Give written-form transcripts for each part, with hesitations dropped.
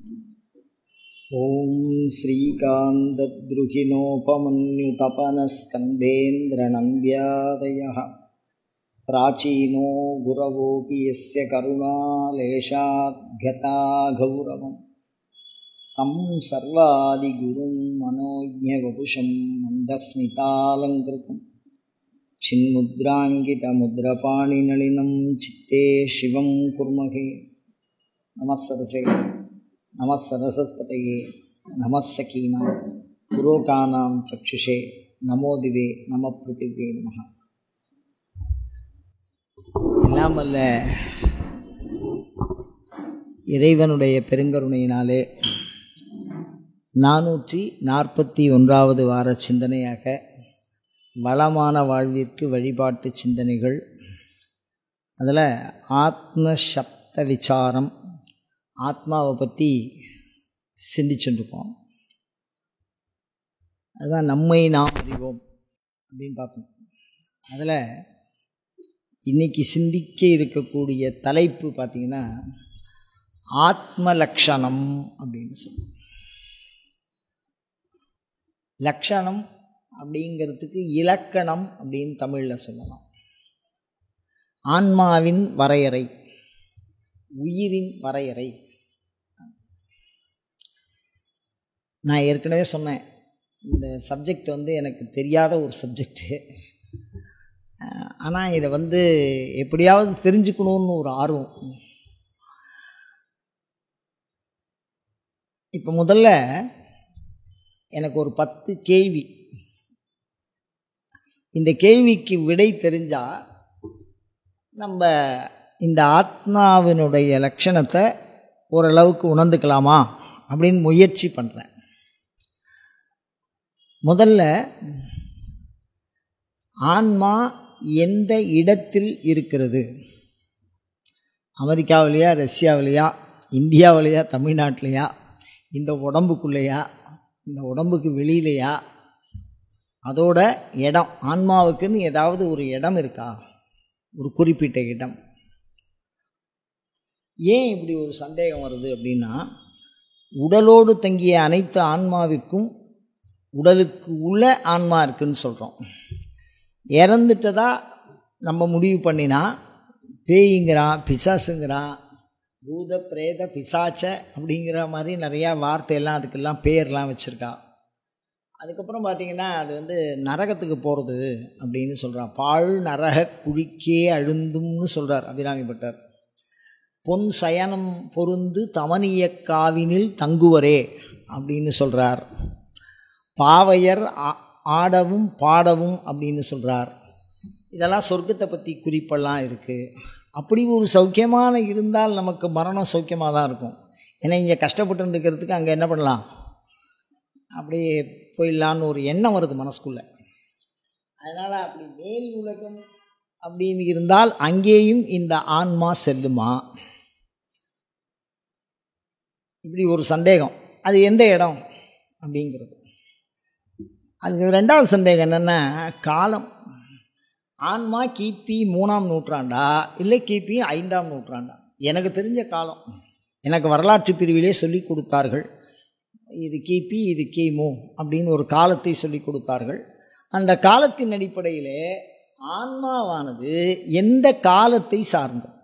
ஓம் ஸ்ரீகாந்தத்ருஹிணோபமன்யுதபனஸ்கந்தேந்திரநന്ദ്யாதயः பிராச்சீனோ குரவோபி யஸ்ய கருணாலேஷாத்கதா கௌரவம் தம் சர்வாதிகுரும் மனோஜ்ஞவபுஷம் மந்தஸ்மிதாலங்கிருதம் சின்முத்ராங்கிதமுத்ரபாணிநளினம் சித்தே சிவம் குர்மஹே. நமஸ்ஸரசே நமஸ்ஸரஸ்வதயே நமஸ்ஸகீனாம் புரோகானாம் சக்ஷுஷே நமோதிவே நம பிருத்திவே நமஹ. எல்லாம் வல்ல இறைவனுடைய பெருங்கருணையினாலே 441வது வார சிந்தனையாக வளமான வாழ்விற்கு வழிபாட்டு சிந்தனைகள், அதில் ஆத்ம சப்த விசாரம், ஆத்மாவை பற்றி சிந்திச்சுருக்கோம். அதுதான் நம்மை நாம் அறிவோம் அப்படின்னு பார்த்தோம். அதில் இன்றைக்கி சிந்திக்க இருக்கக்கூடிய தலைப்பு பார்த்திங்கன்னா ஆத்ம லக்ஷணம் அப்படின்னு சொல்லுவோம். லக்ஷணம் அப்படிங்கிறதுக்கு இலக்கணம் அப்படின்னு தமிழில் சொல்லலாம். ஆன்மாவின் வரையறை, உயிரின் வரையறை. நான் ஏற்கனவே சொன்னேன், இந்த சப்ஜெக்ட் எனக்கு தெரியாத ஒரு சப்ஜெக்டு. ஆனால் இதை எப்படியாவது தெரிஞ்சுக்கணுன்னு ஒரு ஆர்வம். இப்போ முதல்ல எனக்கு ஒரு 10 கேள்வி. இந்த கேள்விக்கு விடை தெரிஞ்சால் நம்ம இந்த ஆத்மாவினுடைய லட்சணத்தை ஓரளவுக்கு உணர்ந்துக்கலாமா அப்படின்னு முயற்சி பண்ணுறேன். முதல்ல, ஆன்மா எந்த இடத்தில் இருக்கிறது? அமெரிக்காவிலையா, ரஷ்யாவிலையா, இந்தியாவிலையா, தமிழ்நாட்டிலையா, இந்த உடம்புக்குள்ளையா, இந்த உடம்புக்கு வெளியிலையா? அதோட இடம், ஆன்மாவுக்குன்னு ஏதாவது ஒரு இடம் இருக்கா? ஒரு குறிப்பிட்ட இடம். ஏன் இப்படி ஒரு சந்தேகம் வருது அப்படின்னா, உடலோடு தங்கிய அனைத்து ஆன்மாவிற்கும் உடலுக்கு உள்ள ஆன்மா இருக்குன்னு சொல்கிறோம். இறந்துட்டதா நம்ம முடிவு பண்ணினா பேய்ங்கிறான், பிசாசுங்கிறான், பூத பிரேத பிசாச்ச அப்படிங்கிற மாதிரி நிறையா வார்த்தையெல்லாம் அதுக்கெல்லாம் பேர்லாம் வச்சுருக்கா. அதுக்கப்புறம் பார்த்திங்கன்னா அது நரகத்துக்கு போகிறது அப்படின்னு சொல்கிறான். பாழ் நரக குழிக்கே அழுந்தும்னு சொல்கிறார் அபிராமி பட்டர். பொன் சயனம் பொருந்து தமனிய காவினில் தங்குவரே அப்படின்னு சொல்கிறார். பாவையர் ஆடவும் பாடவும் அப்படின்னு சொல்கிறார். இதெல்லாம் சொர்க்கத்தை பற்றி குறிப்பெல்லாம் இருக்குது. அப்படி ஒரு சௌக்கியமான இருந்தால் நமக்கு மரணம் சௌக்கியமாக தான் இருக்கும். ஏன்னா இங்கே கஷ்டப்பட்டு இருக்கிறதுக்கு அங்கே என்ன பண்ணலாம், அப்படியே போயிடலான்னு ஒரு எண்ணம் வருது மனசுக்குள்ளே. அதனால் அப்படி மேல் உலகம் அப்படின்னு இருந்தால் அங்கேயும் இந்த ஆன்மா செல்லுமா? இப்படி ஒரு சந்தேகம். அது எந்த இடம் அப்படிங்கிறது. அதுக்கு 2வது சந்தேகம் என்னென்னா, காலம். ஆன்மா கிபி 3ஆம் நூற்றாண்டா இல்லை கிபி 5ஆம் நூற்றாண்டா? எனக்கு தெரிஞ்ச காலம், எனக்கு வரலாற்று பிரிவிலே சொல்லி கொடுத்தார்கள். இது கிபி, இது கிமு அப்படின்னு ஒரு காலத்தை சொல்லி கொடுத்தார்கள். அந்த காலத்தின் அடிப்படையிலே ஆன்மாவானது எந்த காலத்தை சார்ந்தது?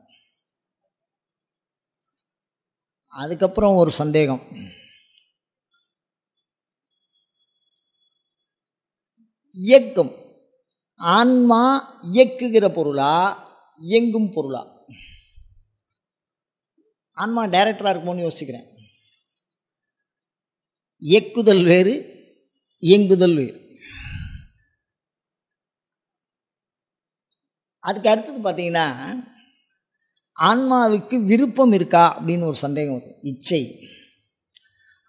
அதுக்கப்புறம் ஒரு சந்தேகம், இயக்கம். ஆன்மா இயக்குகிற பொருளா, இயங்கும் பொருளா? ஆன்மா டைரக்டராக இருக்குமோன்னு யோசிக்கிறேன். இயக்குதல் வேறு, இயங்குதல் வேறு. அதுக்கு அடுத்தது பார்த்திங்கன்னா, ஆன்மாவுக்கு விருப்பம் இருக்கா அப்படின்னு ஒரு சந்தேகம் வரும். இச்சை,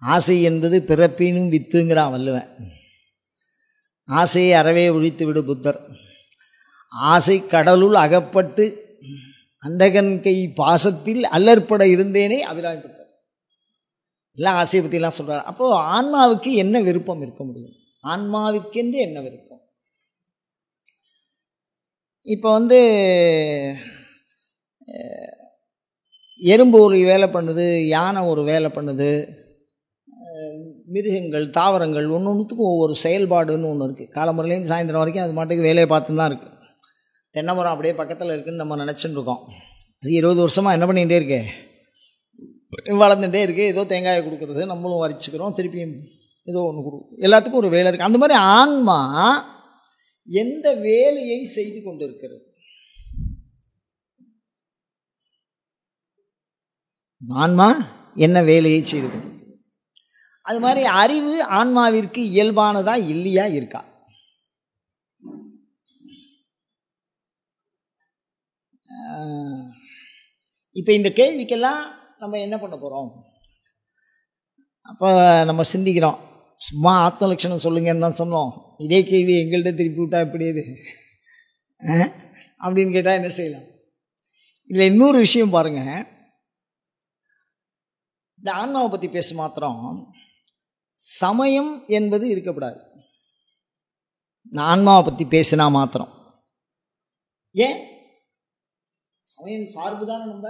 ஆசை என்பது பிறப்பினும் வித்துங்கிறான் வள்ளுவன். ஆசையை அறவே ஒழித்து விடு புத்தர். ஆசை கடலுள் அகப்பட்டு அந்தகன் கை பாசத்தில் அல்லற்பட இருந்தேனே அபிராமி பட்டர். எல்லாம் ஆசையை பற்றிலாம் சொல்கிறார். அப்போது ஆன்மாவுக்கு என்ன விருப்பம் இருக்க முடியும்? ஆன்மாவுக்கென்று என்ன விருப்பம்? இப்போ எறும்பு ஒரு வேலை பண்ணுது, யானை ஒரு வேலை பண்ணுது, மிருகங்கள் தாவரங்கள் ஒன்றுத்துக்கும் ஒவ்வொரு செயல்பாடுன்னு ஒன்று இருக்குது. காலமுறையிலேருந்து சாயந்தரம் வரைக்கும் அது மாட்டுக்கு வேலையை பார்த்துன்னு தான் இருக்குது. தென்னை மரம் அப்படியே பக்கத்தில் இருக்குதுன்னு நம்ம நினச்சிட்டு இருக்கோம். அது 20 வருஷமாக என்ன பண்ணிகிட்டே இருக்கே, வளர்ந்துட்டே இருக்குது. ஏதோ தேங்காயை கொடுக்குறது, நம்மளும் வரிச்சுக்கிறோம், திருப்பியும் ஏதோ ஒன்று கொடுக்கும். எல்லாத்துக்கும் ஒரு வேலை இருக்குது. அந்த மாதிரி ஆன்மா எந்த வேலையை செய்து கொண்டு இருக்கிறது? ஆன்மா என்ன வேலையை செய்து கொண்டு? அது மாதிரி அறிவு ஆன்மாவிற்கு இயல்பானதா இல்லையா இருக்கா? இப்போ இந்த கேள்விக்கெல்லாம் நம்ம என்ன பண்ண போகிறோம்? அப்போ நம்ம சிந்திக்கிறோம், சும்மா ஆத்ம லட்சணம் சொல்லுங்கன்னு தான் சொன்னோம், இதே கேள்வி எங்கள்கிட்ட திருப்பி விட்டா எப்படி இது அப்படின்னு கேட்டால் என்ன செய்யலாம்? இதில் இன்னொரு விஷயம் பாருங்கள், இந்த ஆன்மாவை பற்றி பேச மாத்திரம் சமயம் என்பது இருக்கக்கூடாது. இந்த ஆன்மாவை பற்றி பேசினா மாத்திரம் ஏன்? சமயம் சார்பு தானே, நம்ம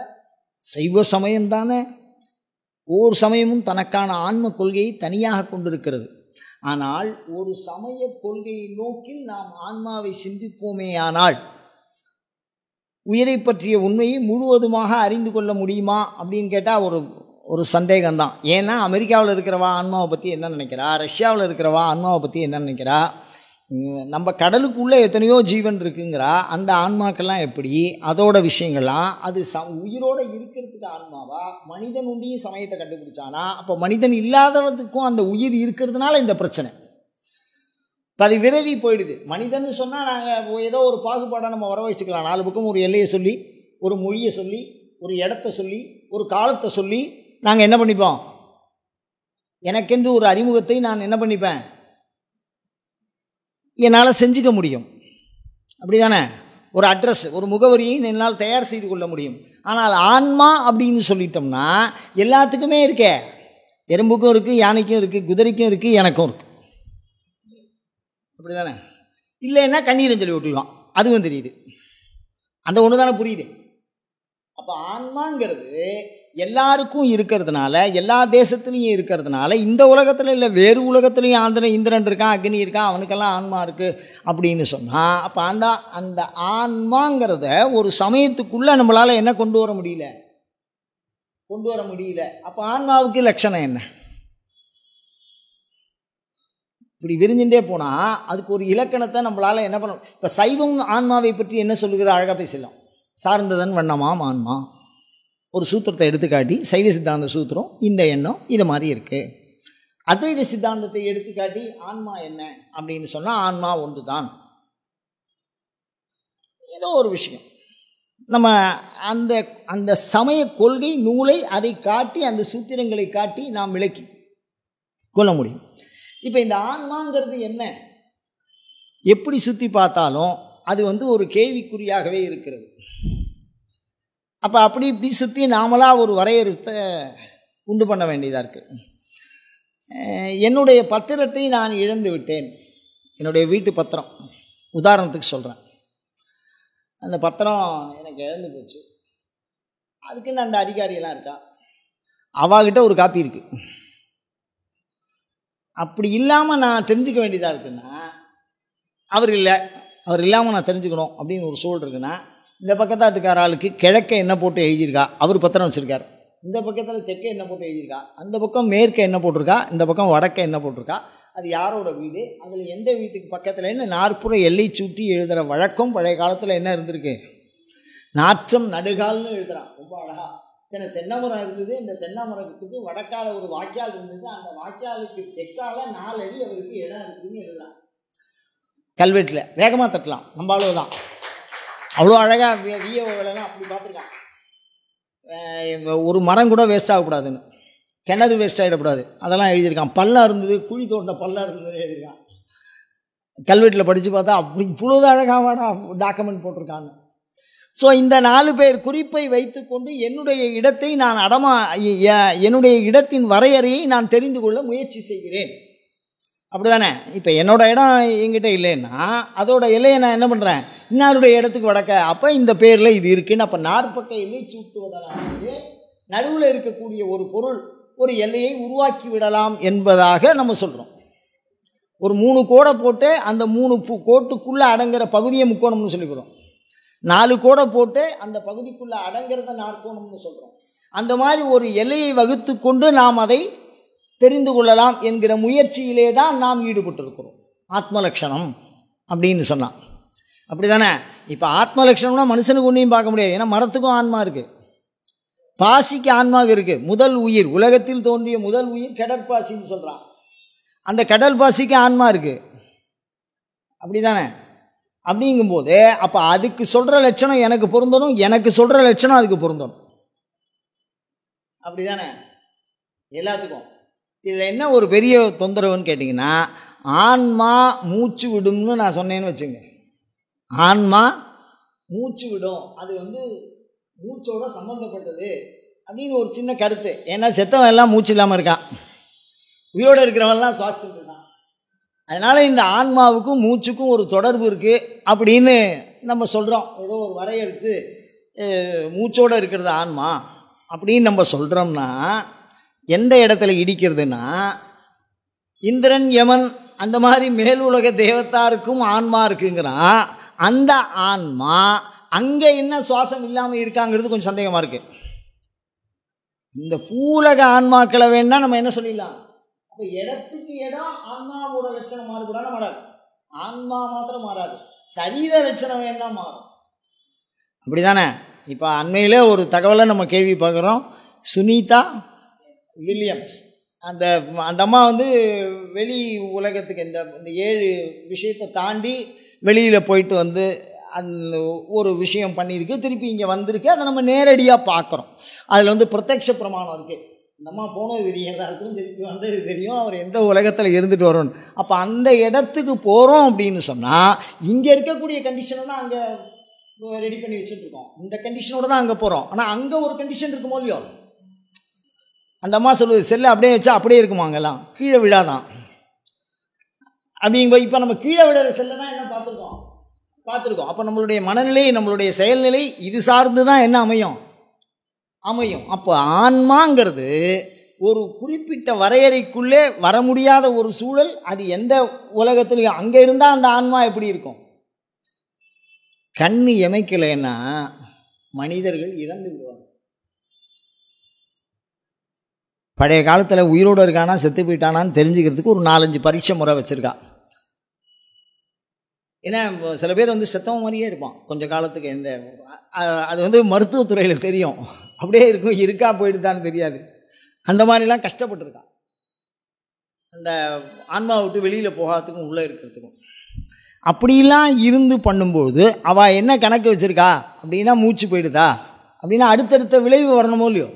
சைவ சமயம் தானே. ஒவ்வொரு சமயமும் தனக்கான ஆன்ம கொள்கையை தனியாக கொண்டிருக்கிறது. ஆனால் ஒரு சமய கொள்கையை நோக்கில் நாம் ஆன்மாவை சிந்திப்போமே ஆனால் உயிரை பற்றிய உண்மையை முழுவதுமாக அறிந்து கொள்ள முடியுமா அப்படின்னு கேட்டால் ஒரு சந்தேகம்தான். ஏன்னா அமெரிக்காவில் இருக்கிறவா ஆன்மாவை பற்றி என்ன நினைக்கிறா, ரஷ்யாவில் இருக்கிறவா ஆன்மாவை பற்றி என்ன நினைக்கிறா, நம்ம கடலுக்குள்ளே எத்தனையோ ஜீவன் இருக்குங்கிறா, அந்த ஆன்மாக்கெல்லாம் எப்படி, அதோட விஷயங்கள்லாம் அது உயிரோடு இருக்கிறதுக்கு ஆன்மாவா? மனிதன் உண்டியும் சமயத்தை கண்டுபிடிச்சானா? அப்போ மனிதன் இல்லாதவதுக்கும் அந்த உயிர் இருக்கிறதுனால இந்த பிரச்சனை. இப்போ அது விரவி போயிடுது. மனிதன் சொன்னால் நாங்கள் ஏதோ ஒரு பாகுபாடாக நம்ம வர வச்சுக்கலாம். 4 பக்கம் ஒரு எல்லையை சொல்லி, ஒரு மொழியை சொல்லி, ஒரு இடத்த சொல்லி, ஒரு காலத்தை சொல்லி நாங்கள் என்ன பண்ணிப்போம்? எனக்கென்று ஒரு அறிமுகத்தை நான் என்ன பண்ணிப்பேன், என்னால் செஞ்சுக்க முடியும். அப்படி தானே? ஒரு அட்ரஸ், ஒரு முகவரியை என்னால் தயார் செய்து கொள்ள முடியும். ஆனால் ஆன்மா அப்படின்னு சொல்லிட்டோம்னா எல்லாத்துக்குமே இருக்கே. எறும்புக்கும் இருக்குது, யானைக்கும் இருக்குது, குதிரைக்கும் இருக்குது, எனக்கும் இருக்குது. அப்படி தானே? இல்லைன்னா கண்ணீரை சொல்லி விட்டுருவான், அதுவும் தெரியுது. அந்த ஒன்று தானே புரியுது. அப்போ ஆன்மாங்கிறது எல்லாருக்கும் இருக்கிறதுனால, எல்லா தேசத்துலையும் இருக்கிறதுனால, இந்த உலகத்தில் இல்லை வேறு உலகத்துலேயும் இந்திரன் இருக்கான், அக்னி இருக்கான், அவனுக்கெல்லாம் ஆன்மா இருக்குது அப்படின்னு சொன்னால், அப்போ அந்த ஆன்மாங்கிறத ஒரு சமயத்துக்குள்ளே நம்மளால் என்ன கொண்டு வர முடியல. அப்போ ஆன்மாவுக்கு லட்சணம் என்ன? இப்படி விரிஞ்சுட்டே போனால் அதுக்கு ஒரு இலக்கணத்தை நம்மளால் என்ன பண்ணணும்? இப்போ சைவம் ஆன்மாவை பற்றி என்ன சொல்லுகிற அழகாக பேசலாம். சார்ந்ததன் வண்ணமாம் ஆன்மா, ஒரு சூத்திரத்தை எடுத்துக்காட்டி சைவ சித்தாந்த சூத்திரம் இந்த எண்ணம் இது மாதிரி இருக்குது. அத்வைத சித்தாந்தத்தை எடுத்துக்காட்டி ஆன்மா என்ன அப்படின்னு சொன்னால் ஆன்மா ஒன்று தான். ஏதோ ஒரு விஷயம் நம்ம அந்த சமய கொள்கை நூலை அதை காட்டி, அந்த சூத்திரங்களை காட்டி நாம் விளக்கி கொள்ள முடியும். இப்போ இந்த ஆன்மாங்கிறது என்ன, எப்படி சுற்றி பார்த்தாலும் அது ஒரு கேள்விக்குறியாகவே இருக்கிறது. அப்போ அப்படி இப்படி சுற்றி நாமளாக ஒரு வரையறுத்தை உண்டு பண்ண வேண்டியதாக இருக்குது. என்னுடைய பத்திரத்தை நான் இழந்து விட்டேன், என்னுடைய வீட்டு பத்திரம் உதாரணத்துக்கு சொல்கிறேன். அந்த பத்திரம் எனக்கு இழந்து போச்சு. அதுக்குன்னு அந்த அதிகாரியெல்லாம் இருக்கா, அவகிட்ட ஒரு காப்பி இருக்குது. அப்படி இல்லாமல் நான் தெரிஞ்சுக்க வேண்டியதாக இருக்குன்னா, அவர் இல்லாமல் நான் தெரிஞ்சுக்கணும் அப்படின்னு ஒரு சூழல் இருக்குன்னா, இந்த பக்கத்தில் இருக்கார் ஆளுக்கு கிழக்க என்ன போட்டு எழுதியிருக்கா, அவர் பத்திரம் வச்சுருக்கார். இந்த பக்கத்தில் தெற்க என்ன போட்டு எழுதியிருக்கா, அந்த பக்கம் மேற்க என்ன போட்டிருக்கா, இந்த பக்கம் வடக்க என்ன போட்டிருக்கா, அது யாரோட வீடு, அதில் எந்த வீட்டுக்கு பக்கத்தில் என்ன நாற்புற எல்லை சுற்றி எழுதுகிற வழக்கம் பழைய காலத்தில் என்ன இருந்திருக்கு, நாற்றம் நடுகால்னு எழுதுகிறான் ரொம்ப அழகா. சில தென்னை மரம் இருந்தது, இந்த தென்னை மரத்துக்கு வடக்கால ஒரு வாய்க்கால் இருந்தது, அந்த வாய்க்காலுக்கு தெற்கால 4 அடி அவருக்கு இடம் இருக்குதுன்னு எழுதுறான். கல்வெட்டில் வேகமாக தட்டலாம், நம்ம அவ்வளோதான். அவ்வளோ அழகாக வியவெல்லாம் அப்படி பார்த்துருக்கான். ஒரு மரம் கூட வேஸ்ட் ஆகக்கூடாதுன்னு, கிணறு வேஸ்ட் ஆகிடக்கூடாது, அதெல்லாம் எழுதியிருக்கான். பள்ளம் இருந்தது, குழி தோண்ட பள்ளம் இருந்ததுன்னு எழுதியிருக்கான். கல்வெட்டில் படித்து பார்த்தா அப்படி இவ்வளோது அழகாக டாக்குமெண்ட் போட்டிருக்காங்க. ஸோ இந்த 4 பேர் குறிப்பை வைத்துக்கொண்டு என்னுடைய இடத்தை நான் என்னுடைய இடத்தின் வரையறையை நான் தெரிந்து கொள்ள முயற்சி செய்கிறேன். அப்படி தானே? இப்போ என்னோடய இடம் என்கிட்ட இல்லைன்னா அதோட எல்லையை நான் என்ன பண்ணுறேன், இன்னாருடைய இடத்துக்கு வடக்க, அப்போ இந்த பேரில் இது இருக்குன்னு, அப்போ நாற்பக்க எல்லை சூட்டுவதனாலே நடுவில் இருக்கக்கூடிய ஒரு பொருள் ஒரு எல்லையை உருவாக்கி விடலாம் என்பதாக நம்ம சொல்கிறோம். ஒரு 3 கோடை போட்டு அந்த 3 கோட்டுக்குள்ளே அடங்குற பகுதியை முக்கோணம்னு சொல்லிக்கிறோம். 4 கோடை போட்டு அந்த பகுதிக்குள்ளே அடங்கிறத நாற்கோணம்னு சொல்கிறோம். அந்த மாதிரி ஒரு எல்லையை வகுத்து கொண்டு நாம் அதை தெரிந்து கொள்ளலாம் என்கிற முயற்சியிலே தான் நாம் ஈடுபட்டிருக்கிறோம். ஆத்ம லட்சணம் அப்படின்னு சொன்னான். அப்படி தானே? இப்போ ஆத்ம லட்சணம்னா மனுஷனுக்கு ஒன்றையும் பார்க்க முடியாது. ஏன்னா மரத்துக்கும் ஆன்மா இருக்குது, பாசிக்கு ஆன்மாக இருக்குது. முதல் உயிர், உலகத்தில் தோன்றிய முதல் உயிர் கடற்பாசின்னு சொல்கிறான். அந்த கடல் பாசிக்கு ஆன்மா இருக்குது. அப்படி தானே? அப்படிங்கும்போது அப்போ அதுக்கு சொல்கிற லட்சணம் எனக்கு பொருந்தணும், எனக்கு சொல்கிற லட்சணம் அதுக்கு பொருந்தணும். அப்படி தானே எல்லாத்துக்கும்? இதில் என்ன ஒரு பெரிய தொந்தரவுன்னு கேட்டிங்கன்னா, ஆன்மா மூச்சு விடும்னு நான் சொன்னேன்னு வச்சுங்க. ஆன்மா மூச்சு விடும், அது மூச்சோட சம்மந்தப்பட்டது அப்படின்னு ஒரு சின்ன கருத்து. ஏன்னா செத்தவன் எல்லாம் மூச்சு இல்லாமல் இருக்கான், உயிரோடு இருக்கிறவன்லாம் சுவாசிச்சுட்டு இருக்கான். அதனால் இந்த ஆன்மாவுக்கும் மூச்சுக்கும் ஒரு தொடர்பு இருக்குது அப்படின்னு நம்ம சொல்கிறோம். ஏதோ ஒரு வரையறுத்து மூச்சோடு இருக்கிறது ஆன்மா அப்படின்னு நம்ம சொல்கிறோம்னா, எந்த இடத்துல இடிக்கிறதுனா, இந்திரன் யமன் அந்த மாதிரி மேல் உலக தேவத்தாருக்கும் ஆன்மா இருக்குங்கிறான். அந்த ஆன்மா அங்கே என்ன சுவாசம் இல்லாமல் இருக்காங்கிறது கொஞ்சம் சந்தேகமாக இருக்குது. இந்த பூலக ஆன்மாக்களை வேணா நம்ம என்ன சொல்லிடலாம், அப்போ இடத்துக்கு இடம் ஆன்மாவோட லட்சணம் மாறுபடாமல் மாறாது. ஆன்மா மாத்திரம் மாறாது, சரீர லட்சணம் வேணா மாறும். அப்படி தானே? இப்போ அண்மையில் ஒரு தகவலை நம்ம கேள்வி பார்க்குறோம். சுனிதா வில்லியம்ஸ் அந்த அம்மா வெளி உலகத்துக்கு இந்த 7 விஷயத்தை தாண்டி வெளியில் போயிட்டு அந்த ஒரு விஷயம் பண்ணியிருக்கு, திருப்பி இங்கே வந்திருக்கு. அதை நம்ம நேரடியாக பார்க்குறோம். அதில் பிரத்யக்ஷ பிரமாணம் இருக்குது. அந்த அம்மா போனது தெரியும், எல்லாருக்கும் திருப்பி வந்தது தெரியும், அவர் எந்த உலகத்தில் இருந்துட்டு வரணும். அப்போ அந்த இடத்துக்கு போகிறோம் அப்படின்னு சொன்னால், இங்கே இருக்கக்கூடிய கண்டிஷனை தான் அங்கே ரெடி பண்ணி வச்சுட்ருக்கோம். இந்த கண்டிஷனோடு தான் அங்கே போகிறோம். ஆனால் அங்கே ஒரு கண்டிஷன் இருக்குமோ இல்லையோ? அந்த அம்மா சொல்லுவது, செல்லை அப்படியே வச்சா அப்படியே இருக்குமா, அங்கெல்லாம் கீழே விழாதான் அப்படிங்கும்போது, இப்போ நம்ம கீழே விழுற செல்லை தான் என்ன பார்த்துருக்கோம். அப்போ நம்மளுடைய மனநிலை, நம்மளுடைய செயல்நிலை இது சார்ந்து தான் என்ன அமையும். அப்போ ஆன்மாங்கிறது ஒரு குறிப்பிட்ட வரையறைக்குள்ளே வர முடியாத ஒரு சூழல். அது எந்த உலகத்துலையும் அங்கே இருந்தால் அந்த ஆன்மா எப்படி இருக்கும்? கண்ணு எமைக்கலைன்னா மனிதர்கள் இறந்து விடுவாங்க. பழைய காலத்தில் உயிரோடு இருக்கானா செத்து போயிட்டானான்னு தெரிஞ்சுக்கிறதுக்கு ஒரு 4-5 பரீட்சை முறை வச்சுருக்கா. ஏன்னா சில பேர் செத்தவன் மாதிரியே இருப்பான் கொஞ்சம் காலத்துக்கு. அது மருத்துவத்துறையில் தெரியும், அப்படியே இருக்கும், இருக்கா போயிட்டுதான்னு தெரியாது. அந்த மாதிரிலாம் கஷ்டப்பட்டுருக்கான், அந்த ஆன்மாவை விட்டு வெளியில் போகாததுக்கும் உள்ளே இருக்கிறதுக்கும். அப்படிலாம் இருந்து பண்ணும்போது அவள் என்ன கணக்கு வச்சுருக்கா அப்படின்னா, மூச்சு போயிடுதா அப்படின்னா அடுத்தடுத்த விளைவு வரணுமோ இல்லையோ?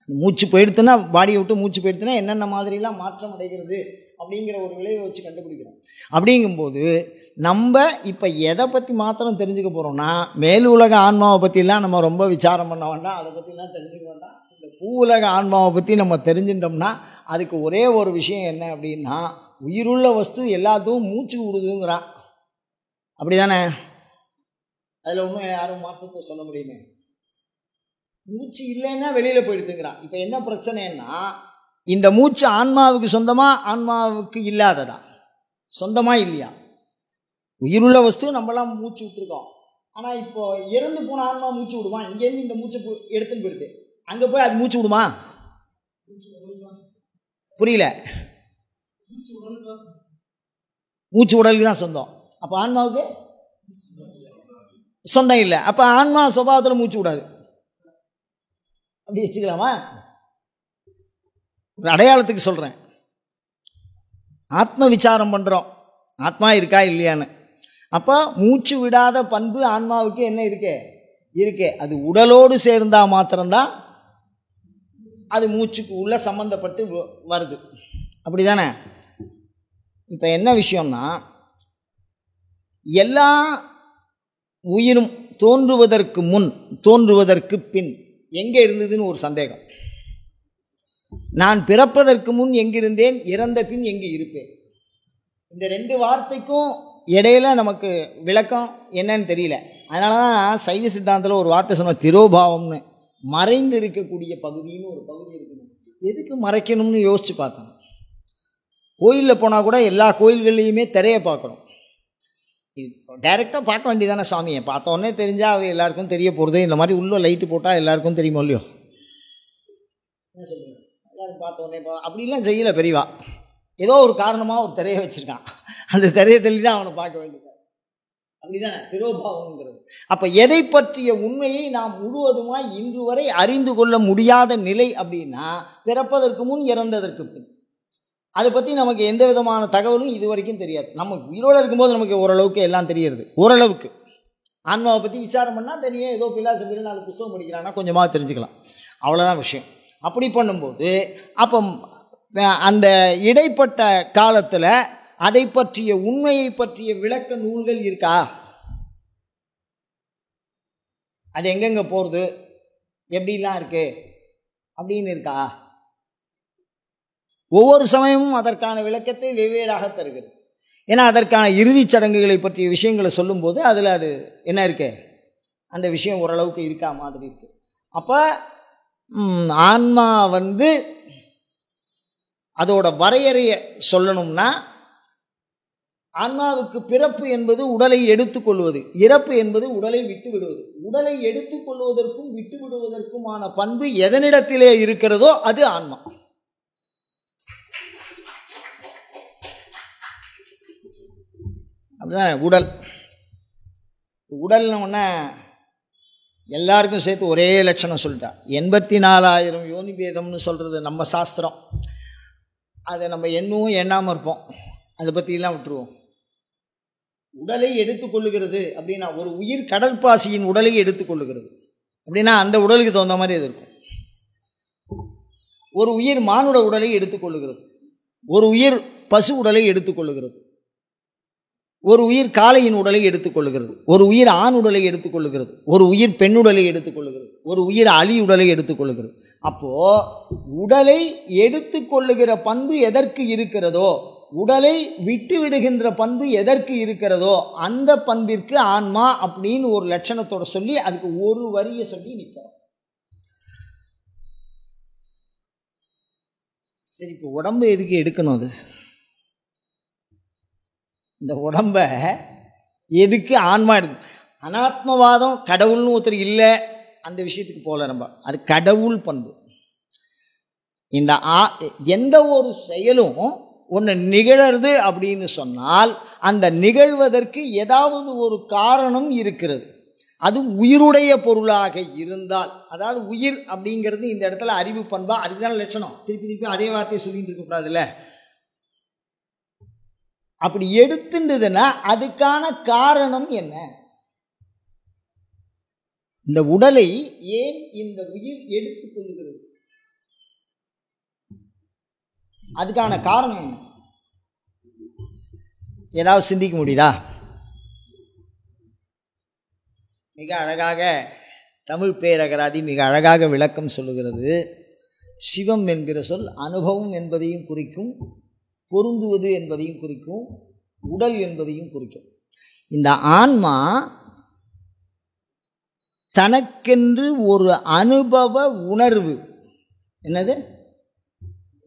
மூச்சு போயிடுத்துன்னா, பாடியை விட்டு மூச்சு போயிடுத்துன்னா என்னென்ன மாதிரிலாம் மாற்றம் அடைகிறது அப்படிங்கிற ஒரு விளைவை வச்சு கண்டுபிடிக்கிறோம். அப்படிங்கும்போது நம்ம இப்போ எதை பற்றி மாத்திரம் தெரிஞ்சுக்க போகிறோம்னா, மேல் உலக ஆன்மாவை பற்றிலாம் நம்ம ரொம்ப விசாரம் பண்ண வேண்டாம், அதை பற்றிலாம் தெரிஞ்சுக்க வேண்டாம். இந்த பூ உலக ஆன்மாவை பற்றி நம்ம தெரிஞ்சுட்டோம்னா அதுக்கு ஒரே ஒரு விஷயம் என்ன அப்படின்னா, உயிருள்ள வஸ்து எல்லாத்துக்கும் மூச்சு விடுதுங்கிறான். அப்படி தானே? அதில் ஒன்றும் யாரும் மாற்றத்தை சொல்ல முடியுமே. மூச்சு இல்லைன்னா வெளியில் போயிடுதுங்கிறான். இப்போ என்ன பிரச்சனைன்னா, இந்த மூச்சு ஆன்மாவுக்கு சொந்தமா ஆன்மாவுக்கு இல்லாததா? சொந்தமாக இல்லையா? உயிருள்ள வஸ்து நம்மளாம் மூச்சு விட்டுருக்கோம். ஆனால் இப்போ இறந்து போன ஆன்மா மூச்சு விடுமா? இங்கேருந்து இந்த மூச்சை எடுத்துன்னு போயிடுது, அங்கே போய் அது மூச்சு விடுமா? புரியல. மூச்சு உடலுக்கு தான் சொந்தம். அப்போ ஆன்மாவுக்கு சொந்தம் இல்லை. அப்போ ஆன்மா சுபாவத்தில் மூச்சு விடாது, அப்படி வச்சுக்கலாமா? ஒரு அடையாளத்துக்கு சொல்கிறேன். ஆத்ம விசாரம் பண்ணுறோம், ஆத்மா இருக்கா இல்லையான்னு. அப்போ மூச்சு விடாத பண்பு ஆன்மாவுக்கு என்ன இருக்கே, அது உடலோடு சேர்ந்தால் மாத்திரம்தான் அது மூச்சுக்கு உள்ள சம்மந்தப்பட்டு வருது. அப்படி தானே? இப்போ என்ன விஷயம்னா, எல்லா உயிரும் தோன்றுவதற்கு முன் தோன்றுவதற்கு பின் எங்கே இருந்ததுன்னு ஒரு சந்தேகம். நான் பிறப்பதற்கு முன் எங்கிருந்தேன், இறந்த பின் எங்கே இருப்பேன்? இந்த 2 வார்த்தைக்கும் இடையில நமக்கு விளக்கம் என்னன்னு தெரியல. அதனால தான் சைவ சித்தாந்தத்தில் ஒரு வார்த்தை சொன்ன, திரோபாவம்னு. மறைந்து இருக்கக்கூடிய பகுதின்னு ஒரு பகுதி இருக்கணும். எதுக்கு மறைக்கணும்னு யோசித்து பார்த்தேன். கோயிலில் போனால் கூட எல்லா கோயில்கள்லேயுமே திரையை பார்க்குறோம். இது டைரெக்டாக பார்க்க வேண்டியதானே சாமியை, பார்த்தோன்னே தெரிஞ்சால் அது எல்லாருக்கும் தெரிய போகிறது. இந்த மாதிரி உள்ள லைட்டு போட்டால் எல்லாருக்கும் தெரியுமோ இல்லையோ? என்ன சொல்லுங்கள், எல்லோரும் பார்த்தோன்னே அப்படிலாம் செய்யலை பெரியவா. ஏதோ ஒரு காரணமாக ஒரு திரையை வச்சுருக்கான், அந்த திரையை தள்ளி தான் அவனை பார்க்க வேண்டியது. அப்படிதானே திரோபாவம்ங்கிறது. அப்போ எதை பற்றிய உண்மையை நாம் முழுவதுமாய் இன்று வரை அறிந்து கொள்ள முடியாத நிலை அப்படின்னா பிறப்பதற்கு முன் இறந்ததற்கு பின். அதை பற்றி நமக்கு எந்த விதமான தகவலும் இது வரைக்கும் தெரியாது. நம்ம உயிரோடு இருக்கும்போது நமக்கு ஓரளவுக்கு எல்லாம் தெரியுது. ஓரளவுக்கு ஆன்மாவை பற்றி விசாரம் பண்ணால் தெரியும். ஏதோ பிலாசபியில் 4 புத்தகம் படிக்கிறான்னா கொஞ்சமாக தெரிஞ்சுக்கலாம், அவ்வளோதான் விஷயம். அப்படி பண்ணும்போது அப்போ அந்த இடைப்பட்ட காலத்தில் அதை பற்றிய உண்மையை பற்றிய விளக்க நூல்கள் இருக்கா? அது எங்கெங்கே போகிறது, எப்படிலாம் இருக்குது அப்படின்னு இருக்கா? ஒவ்வொரு சமயமும் அதற்கான விளக்கத்தை வெவ்வேறாக தருகிறது. ஏன்னா அதற்கான இறுதிச் சடங்குகளை பற்றிய விஷயங்களை சொல்லும்போது அதில் அது என்ன இருக்கு, அந்த விஷயம் ஓரளவுக்கு இருக்கா மாதிரி இருக்குது. அப்போ ஆன்மா அதோட வரையறையை சொல்லணும்னா, ஆன்மாவுக்கு பிறப்பு என்பது உடலை எடுத்துக்கொள்வது, இறப்பு என்பது உடலை விட்டு விடுவது. உடலை எடுத்துக்கொள்வதற்கும் விட்டு விடுவதற்குமான பண்பு எதனிடத்திலே இருக்கிறதோ அது ஆன்மா. அப்படிதான் உடல். உடல்னு ஒன்று எல்லாருக்கும் சேர்த்து ஒரே லட்சணம் சொல்லிட்டா. 84,000 யோனி பேதம்னு சொல்கிறது நம்ம சாஸ்திரம். அதை நம்ம எண்ணுவும் எண்ணாமல் இருப்போம், அதை பற்றிலாம் விட்டுருவோம். உடலை எடுத்துக்கொள்ளுகிறது அப்படின்னா, ஒரு உயிர் கடற்பாசியின் உடலை எடுத்துக்கொள்ளுகிறது அப்படின்னா அந்த உடலுக்கு தகுந்த மாதிரி அது இருக்கும். ஒரு உயிர் மானுட உடலை எடுத்துக்கொள்ளுகிறது, ஒரு உயிர் பசு உடலை எடுத்துக்கொள்ளுகிறது, ஒரு உயிர் காளையின் உடலை எடுத்துக்கொள்ளுகிறது, ஒரு உயிர் ஆண் உடலை எடுத்துக்கொள்ளுகிறது, ஒரு உயிர் பெண்ணுடலை எடுத்துக்கொள்ளுகிறது, ஒரு உயிர் அலி உடலை எடுத்துக்கொள்ளுகிறது. அப்போது உடலை எடுத்துக்கொள்ளுகிற பண்பு எதற்கு இருக்கிறதோ, உடலை விட்டு விடுகின்ற பண்பு எதற்கு இருக்கிறதோ அந்த பண்பிற்கு ஆன்மா அப்படின்னு ஒரு லட்சணத்தோட சொல்லி அதுக்கு ஒரு வரியை சொல்லி நிற்கிறோம். சரி, இப்போ உடம்பு எதுக்கு எடுக்கணும்? அது இந்த உடம்ப எதுக்கு ஆன்மா எடுக்கும்? அனாத்மவாதம், கடவுள்னு ஒருத்தர் இல்லை, அந்த விஷயத்துக்கு போல நம்ம அது கடவுள் பண்பு. இந்த எந்த ஒரு செயலும் ஒன்று நிகழறது அப்படின்னு சொன்னால் அந்த நிகழ்வதற்கு ஏதாவது ஒரு காரணம் இருக்கிறது. அது உயிருடைய பொருளாக இருந்தால், அதாவது உயிர் அப்படிங்கிறது இந்த இடத்துல அறிவு பண்பா, அதுதான் லட்சணம். திருப்பி திருப்பி அதே வார்த்தையை சொல்லிட்டு இருக்கக்கூடாதுல்ல. அப்படி எடுத்துன்றதுன்னா அதுக்கான காரணம் என்ன? இந்த உடலை ஏன் இந்த உயிர் எடுத்துக்கொள்கிறது? அதுக்கான காரணம் என்ன? ஏதாவது சிந்திக்க முடியுதா? மிக அழகாக தமிழ் பேரகராதி மிக அழகாக விளக்கம் சொல்லுகிறது. சிவம் என்கிற சொல் அனுபவம் என்பதையும் குறிக்கும், பொருந்துவது என்பதையும் குறிக்கும், உடல் என்பதையும் குறிக்கும். இந்த ஆன்மா தனக்கென்று ஒரு அனுபவ உணர்வு, என்னது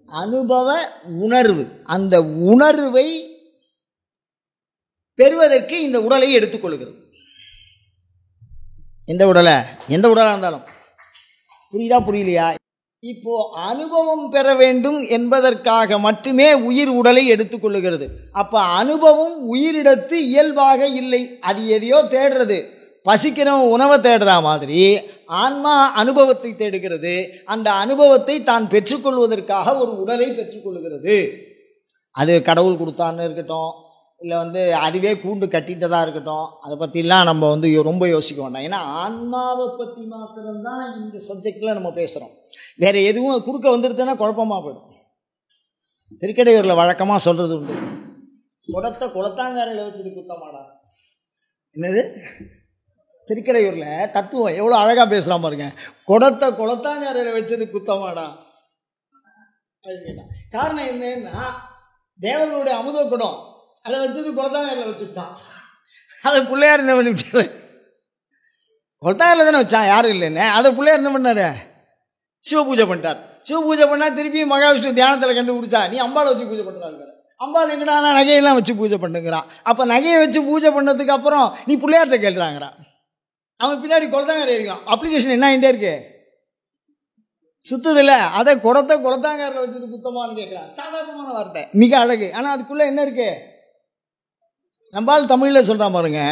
அனுபவ உணர்வு, அந்த உணர்வை பெறுவதற்கு இந்த உடலை எடுத்துக்கொள்கிறது. எந்த உடலாக இருந்தாலும். புரியுதா புரியலையா? இப்போ அனுபவம் பெற வேண்டும் என்பதற்காக மட்டுமே உயிர் உடலை எடுத்துக்கொள்ளுகிறது. அப்ப அனுபவம் உயிரிடத்து இயல்பாக இல்லை, அது எதையோ தேடுறது. பசிக்கிறவன் உணவை தேடுற மாதிரி ஆன்மா அனுபவத்தை தேடுகிறது. அந்த அனுபவத்தை தான் பெற்றுக்கொள்வதற்காக ஒரு உடலை பெற்றுக்கொள்கிறது. அது கடவுள் கொடுத்தான்னு இருக்கட்டும், இல்லை அதுவே கூண்டு கட்டிட்டதாக இருக்கட்டும், அதை பற்றிலாம் நம்ம ரொம்ப யோசிக்க வேண்டாம். ஏன்னா ஆன்மாவை பற்றி மாத்திரம்தான் இந்த சப்ஜெக்டில் நம்ம பேசுகிறோம். வேறு எதுவும் குறுக்க வந்துடுதுன்னா குழப்பமாக போயிடும். திருக்கடையூரில் வழக்கமாக சொல்கிறது உண்டு, குளத்தாங்காரையில் வச்சது குத்தமாடா. என்னது? திருக்கடையூரில் தத்துவம் எவ்வளோ அழகாக பேசுகிறான் பாருங்க. குளத்தாங்காரையில் வச்சது குத்தமாடா அப்படின்னு கேட்டான். காரணம் என்னன்னா, தேவர்களுடைய அமுத குடம் அதை வச்சது குளத்தாங்காரையில் வச்சுட்டான். அதை பிள்ளையார் என்ன பண்ணிவிட்டாரு, கொளத்தாங்கரில் தானே வச்சான், யாரும் இல்லைன்னு. அதை பிள்ளையார் என்ன பண்ணார்? சிவ பூஜை பண்ணிட்டார். சிவ பூஜை பண்ணால் திருப்பி மகாவிஷ்ணு தியானத்தில் கண்டுபிடிச்சா நீ அம்பாவை வச்சு பூஜை பண்ணுறாங்க. அம்பாள் எங்கடா நகையெல்லாம் வச்சு பூஜை பண்ணுங்கிறான். அப்போ நகையை வச்சு பூஜை பண்ணதுக்கு அப்புறம் நீ பிள்ளையார்கிட்ட கேள்றாங்கிறான். அவன் பின்னாடி கொளத்தாங்கரை இருக்கான். அப்ளிகேஷன் என்ன ஆகிட்டே இருக்கு, சுத்துதில்ல. அதை கொளத்தாங்கரில் வச்சது குத்தமானு கேட்குறான். சாதாரணமான வார்த்தை, மிக அழகு. ஆனால் அதுக்குள்ளே என்ன இருக்கு? நம்மால் தமிழில் சொல்கிறான் பாருங்க,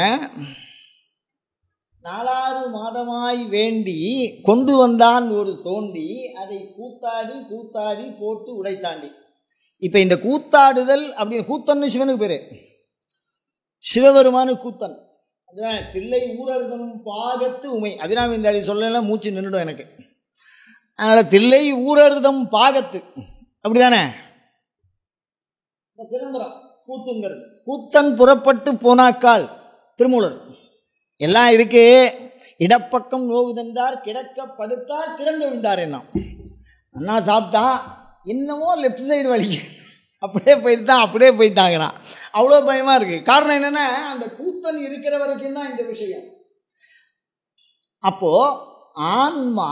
4 மாதமாய் வேண்டி கொண்டு வந்தான் ஒரு தோண்டி, அதை கூத்தாடி கூத்தாடி போட்டு உடைத்தாண்டி. இப்போ இந்த கூத்தாடுதல் அப்படி, கூத்தன்னு சிவனுக்கு பேர், சிவபெருமானு கூத்தன். அதுதான் தில்லை ஊரர்தம் பாகத்து உமை. அபிராமிந்தாரி சொல்லலாம் மூச்சு நின்றுடும் எனக்கு. அதனால் தில்லை ஊரர்தம் பாகத்து அப்படி தானே. சிதம்பரம் கூத்துங்கிறது, கூத்தன் புறப்பட்டு போனாக்கால் திருமூலர் எல்லாம் இருக்கு. இடப்பக்கம் நோகுதென்றார், கிடக்க படுத்தார், கிடந்து விழுந்தார். என்ன அண்ணா சாப்பிட்டான், என்னமோ லெஃப்ட் சைடு வலிக்கு, அப்படியே போயிட்டாங்கிறான். அவ்வளோ பயமாக இருக்குது. காரணம் என்னென்னா, அந்த கூத்தன் இருக்கிற வரைக்கும் தான் இந்த விஷயம். அப்போது ஆன்மா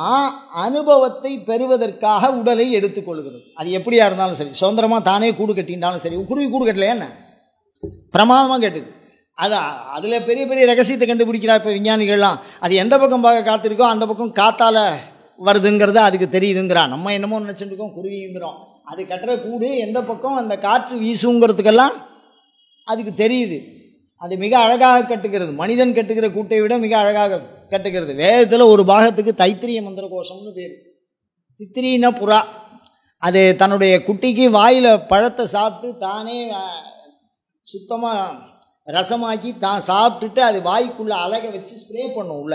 அனுபவத்தை பெறுவதற்காக உடலை எடுத்துக்கொள்கிறது. அது எப்படியா இருந்தாலும் சரி, சுதந்திரமாக தானே கூடு கட்டினாலும் சரி. குருவி கூடு கட்டலையா என்ன, பிரமாதமாக கேட்டுது. அதில் பெரிய பெரிய ரகசியத்தை கண்டுபிடிக்கிறா இப்போ விஞ்ஞானிகள்லாம். அது எந்த பக்கம் பார்க்க காத்திருக்கோ அந்த பக்கம் காத்தால் வருதுங்கிறது அதுக்கு தெரியுதுங்கிறான். நம்ம என்னமோ நினச்சிட்டுருக்கோம் குருவிங்கிறோம். அது கட்டுற கூடு எந்த பக்கம் அந்த காற்று வீசுங்கிறதுக்கெல்லாம் அதுக்கு தெரியுது. அது மிக அழகாக கட்டுகிறது. மனிதன் கட்டுகிற கூட்டை விட மிக அழகாக கட்டுகிறது. வேதத்தில் ஒரு பாகத்துக்கு தைத்திரிய மந்திர கோஷம்னு பேர். தித்திரினா புறா. அது தன்னுடைய குட்டிக்கு வாயில் பழத்தை சாப்பிட்டு தானே சுத்தமாக ரசமாக்கி தான் சாப்பிட்டுட்டு அது வாய்க்குள்ளே அழகை வச்சு ஸ்ப்ரே பண்ணும் உள்ள.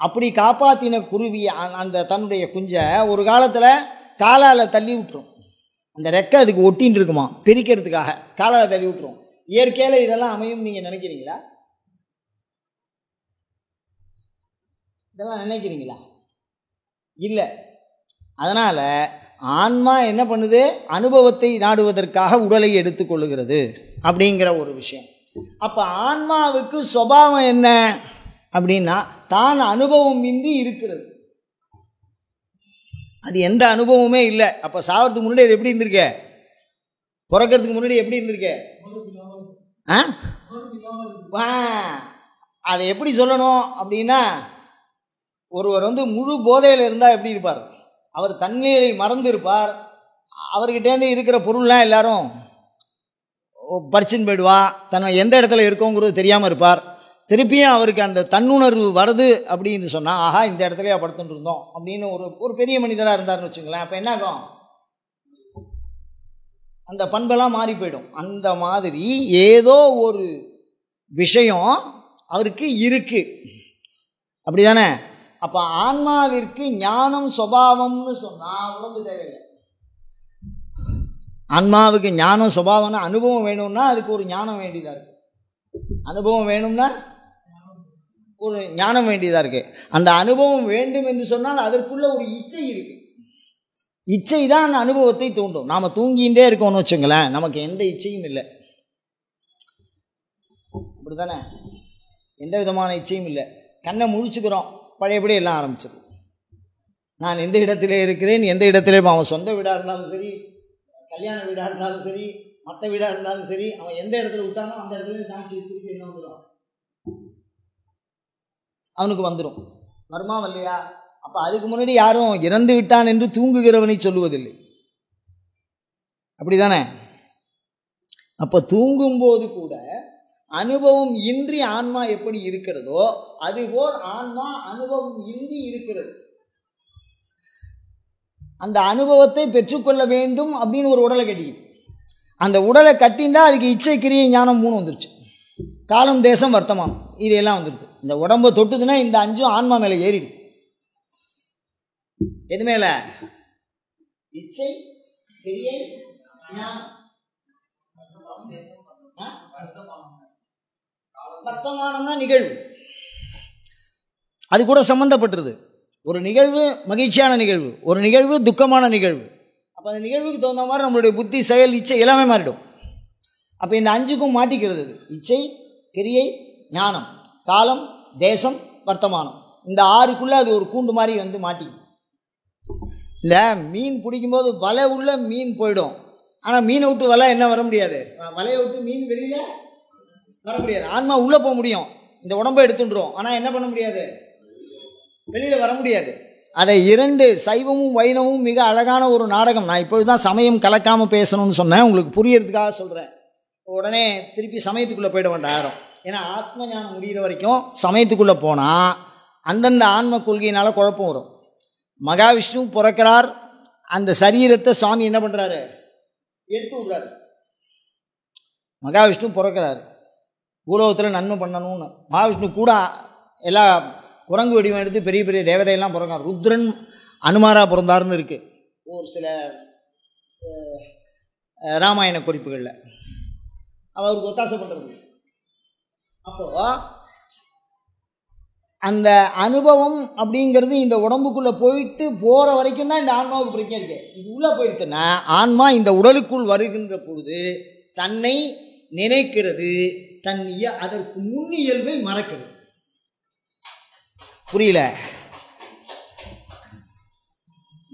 அப்படி காப்பாற்றின குருவி அந்த தன்னுடைய குஞ்சை ஒரு காலத்தில் காலால் தள்ளி விட்டுரும். அந்த ரெக்கை அதுக்கு ஒட்டின்னு இருக்குமா, பிரிக்கிறதுக்காக காலால் தள்ளி விட்டுரும். இயற்கையில் இதெல்லாம் அமையும் நீங்கள் நினைக்கிறீங்களா? இதெல்லாம் நினைக்கிறீங்களா? இல்லை. அதனால் ஆன்மா என்ன பண்ணுது, அனுபவத்தை நாடுவதற்காக உடலை எடுத்துக்கொள்ளுகிறது அப்படிங்கிற ஒரு விஷயம். அப்போ ஆன்மாவுக்கு சுபாவம் என்ன அப்படின்னா, தான் அனுபவம் இன்றி இருக்கிறது. அது எந்த அனுபவமே இல்லை. அப்போ சாவறதுக்கு முன்னாடி அது எப்படி இருந்திருக்கே, பிறக்கிறதுக்கு முன்னாடி எப்படி இருந்திருக்கே, அதை எப்படி சொல்லணும் அப்படின்னா, ஒருவர் முழு போதையில் இருந்தால் எப்படி இருப்பார், அவர் தண்ணீரை மறந்து இருப்பார். அவர்கிட்டேருந்து இருக்கிற பொருள்லாம் எல்லாரும் பறிச்சுன்னு போயிடுவா. தன்னை எந்த இடத்துல இருக்கோங்கிறது தெரியாமல் இருப்பார். திருப்பியும் அவருக்கு அந்த தன்னுணர்வு வருது அப்படின்னு சொன்னால், ஆஹா இந்த இடத்துலையா படுத்துட்டு இருந்தோம் அப்படின்னு ஒரு பெரிய மனிதராக இருந்தார்னு வச்சுங்களேன். அப்போ என்ன ஆகும், அந்த பண்பெல்லாம் மாறி போயிடும். அந்த மாதிரி ஏதோ ஒரு விஷயம் அவருக்கு இருக்கு, அப்படி தானே. அப்போ ஆன்மாவிற்கு ஞானம் சுபாவம்னு சொன்னால் உடம்பு தேவையில்லை. ஆன்மாவுக்கு ஞானம் சுபாவம்னா அனுபவம் வேணும்னா அதுக்கு ஒரு ஞானம் வேண்டியதாக இருக்குது. அனுபவம் வேணும்னா ஒரு ஞானம் வேண்டியதாக இருக்குது. அந்த அனுபவம் வேண்டும் என்று சொன்னால் அதற்குள்ள ஒரு இச்சை இருக்குது. இச்சை தான் அந்த அனுபவத்தை தூண்டும். நாம் தூங்கிகிட்டே இருக்கோம்னு வச்சுங்களேன், நமக்கு எந்த இச்சையும் இல்லை, அப்படி தானே. எந்த விதமான இச்சையும் இல்லை. கண்ணை முழிச்சுக்கிறோம், பழையபடி எல்லாம் ஆரம்பிச்சிடும். நான் எந்த இடத்துல இருக்கிறேன், எந்த இடத்துல அவன் சொந்த வீடாக இருந்தாலும் சரி, கல்யாண வீடாக இருந்தாலும் சரி, மற்ற வீடாக இருந்தாலும் சரி, அவன் எந்த இடத்துல விட்டானோ அந்த இடத்துல கான்சியஸ் என்ன வந்துடும், அவனுக்கு வந்துடும். வருமா இல்லையா? அப்போ அதுக்கு முன்னாடி யாரும் இறந்து விட்டான் என்று தூங்குகிறவனை சொல்லுவதில்லை, அப்படி தானே. அப்போ தூங்கும்போது கூட அனுபவம் இன்றி ஆன்மா எப்படி இருக்கிறதோ அதுபோல் ஆன்மா அனுபவம் இன்றி இருக்கிறது. அந்த அனுபவத்தை பெற்றுக்கொள்ள வேண்டும் அப்படின்னு ஒரு உடலை கட்டிக்குது. அந்த உடலை கட்டின்றா அதுக்கு இச்சை கிரியை ஞானம் 3 வந்துருச்சு. காலம் தேசம் வர்த்தமானம் இதெல்லாம் வந்துடுது. இந்த உடம்பை தொட்டுதுன்னா இந்த 5 ஆன்மா மேலே ஏறிடு. எது மேலே? இச்சை கிரியை ஞானம். வர்த்தமானம்னா நிகழ்வு, அது கூட சம்பந்தப்பட்டிருது. ஒரு நிகழ்வு மகிழ்ச்சியான நிகழ்வு, ஒரு நிகழ்வு துக்கமான நிகழ்வு. அப்போ அந்த நிகழ்வுக்கு தகுந்த மாதிரி நம்மளுடைய புத்தி, செயல், இச்சை எல்லாமே மாறிடும். அப்போ இந்த 5க்கும் மாட்டிக்கிறது அது. இச்சை கிரியை ஞானம், காலம் தேசம், வர்த்தமானம், இந்த 6க்குள்ளே அது ஒரு கூண்டு மாதிரி வந்து மாட்டிக்கும். இந்த மீன் பிடிக்கும்போது வலை உள்ள மீன் போயிடும், ஆனால் மீனை விட்டு வலை என்ன வர முடியாது, வலையை விட்டு மீன் வெளியில் வர முடியாது. ஆன்மா உள்ளே போக முடியும், இந்த உடம்பை எடுத்துட்டுரும், ஆனால் என்ன பண்ண முடியாது, வெளியில் வர முடியாது. அதை 2 சைவமும் வைணவமும் மிக அழகான ஒரு நாடகம். நான் இப்பொழுது தான் சமயம் கலக்காமல் பேசணும்னு சொன்னேன், உங்களுக்கு புரியறதுக்காக சொல்கிறேன். உடனே திருப்பி சமயத்துக்குள்ளே போயிட வேண்டாம் யாரும். ஏன்னா ஆத்ம ஞானம் முடிகிற வரைக்கும் சமயத்துக்குள்ளே போனால் அந்தந்த ஆன்ம கொள்கையினால் குழப்பம் வரும். மகாவிஷ்ணு பிறக்கிறார், அந்த சரீரத்தை சுவாமி என்ன பண்ணுறாரு, எடுத்து விடுறாரு. மகாவிஷ்ணு பிறக்கிறார், பூலோகத்தில் நன்மை பண்ணணும்னு. மகாவிஷ்ணு கூட எல்லா குரங்கு வடிவம் எடுத்து பெரிய பெரிய தேவதையெல்லாம் பிறக்கார். ருத்ரன் அனுமாராக பிறந்தார்னு இருக்குது ஒரு சில ராமாயண குறிப்புகளில். அவருக்கு ஒத்தாசை பண்ணுறது. அப்போது அந்த அனுபவம் அப்படிங்கிறது இந்த உடம்புக்குள்ளே போயிட்டு போகிற வரைக்கும் தான் இந்த ஆன்மாவுக்கு பிரச்சனை இருக்கு. இது உள்ளே போயிடுத்துன்னா ஆன்மா இந்த உடலுக்குள் வருகின்ற பொழுது தன்னை நினைக்கிறது, அதற்கு முன்னியல்பை மறக்கிறது. புரியல?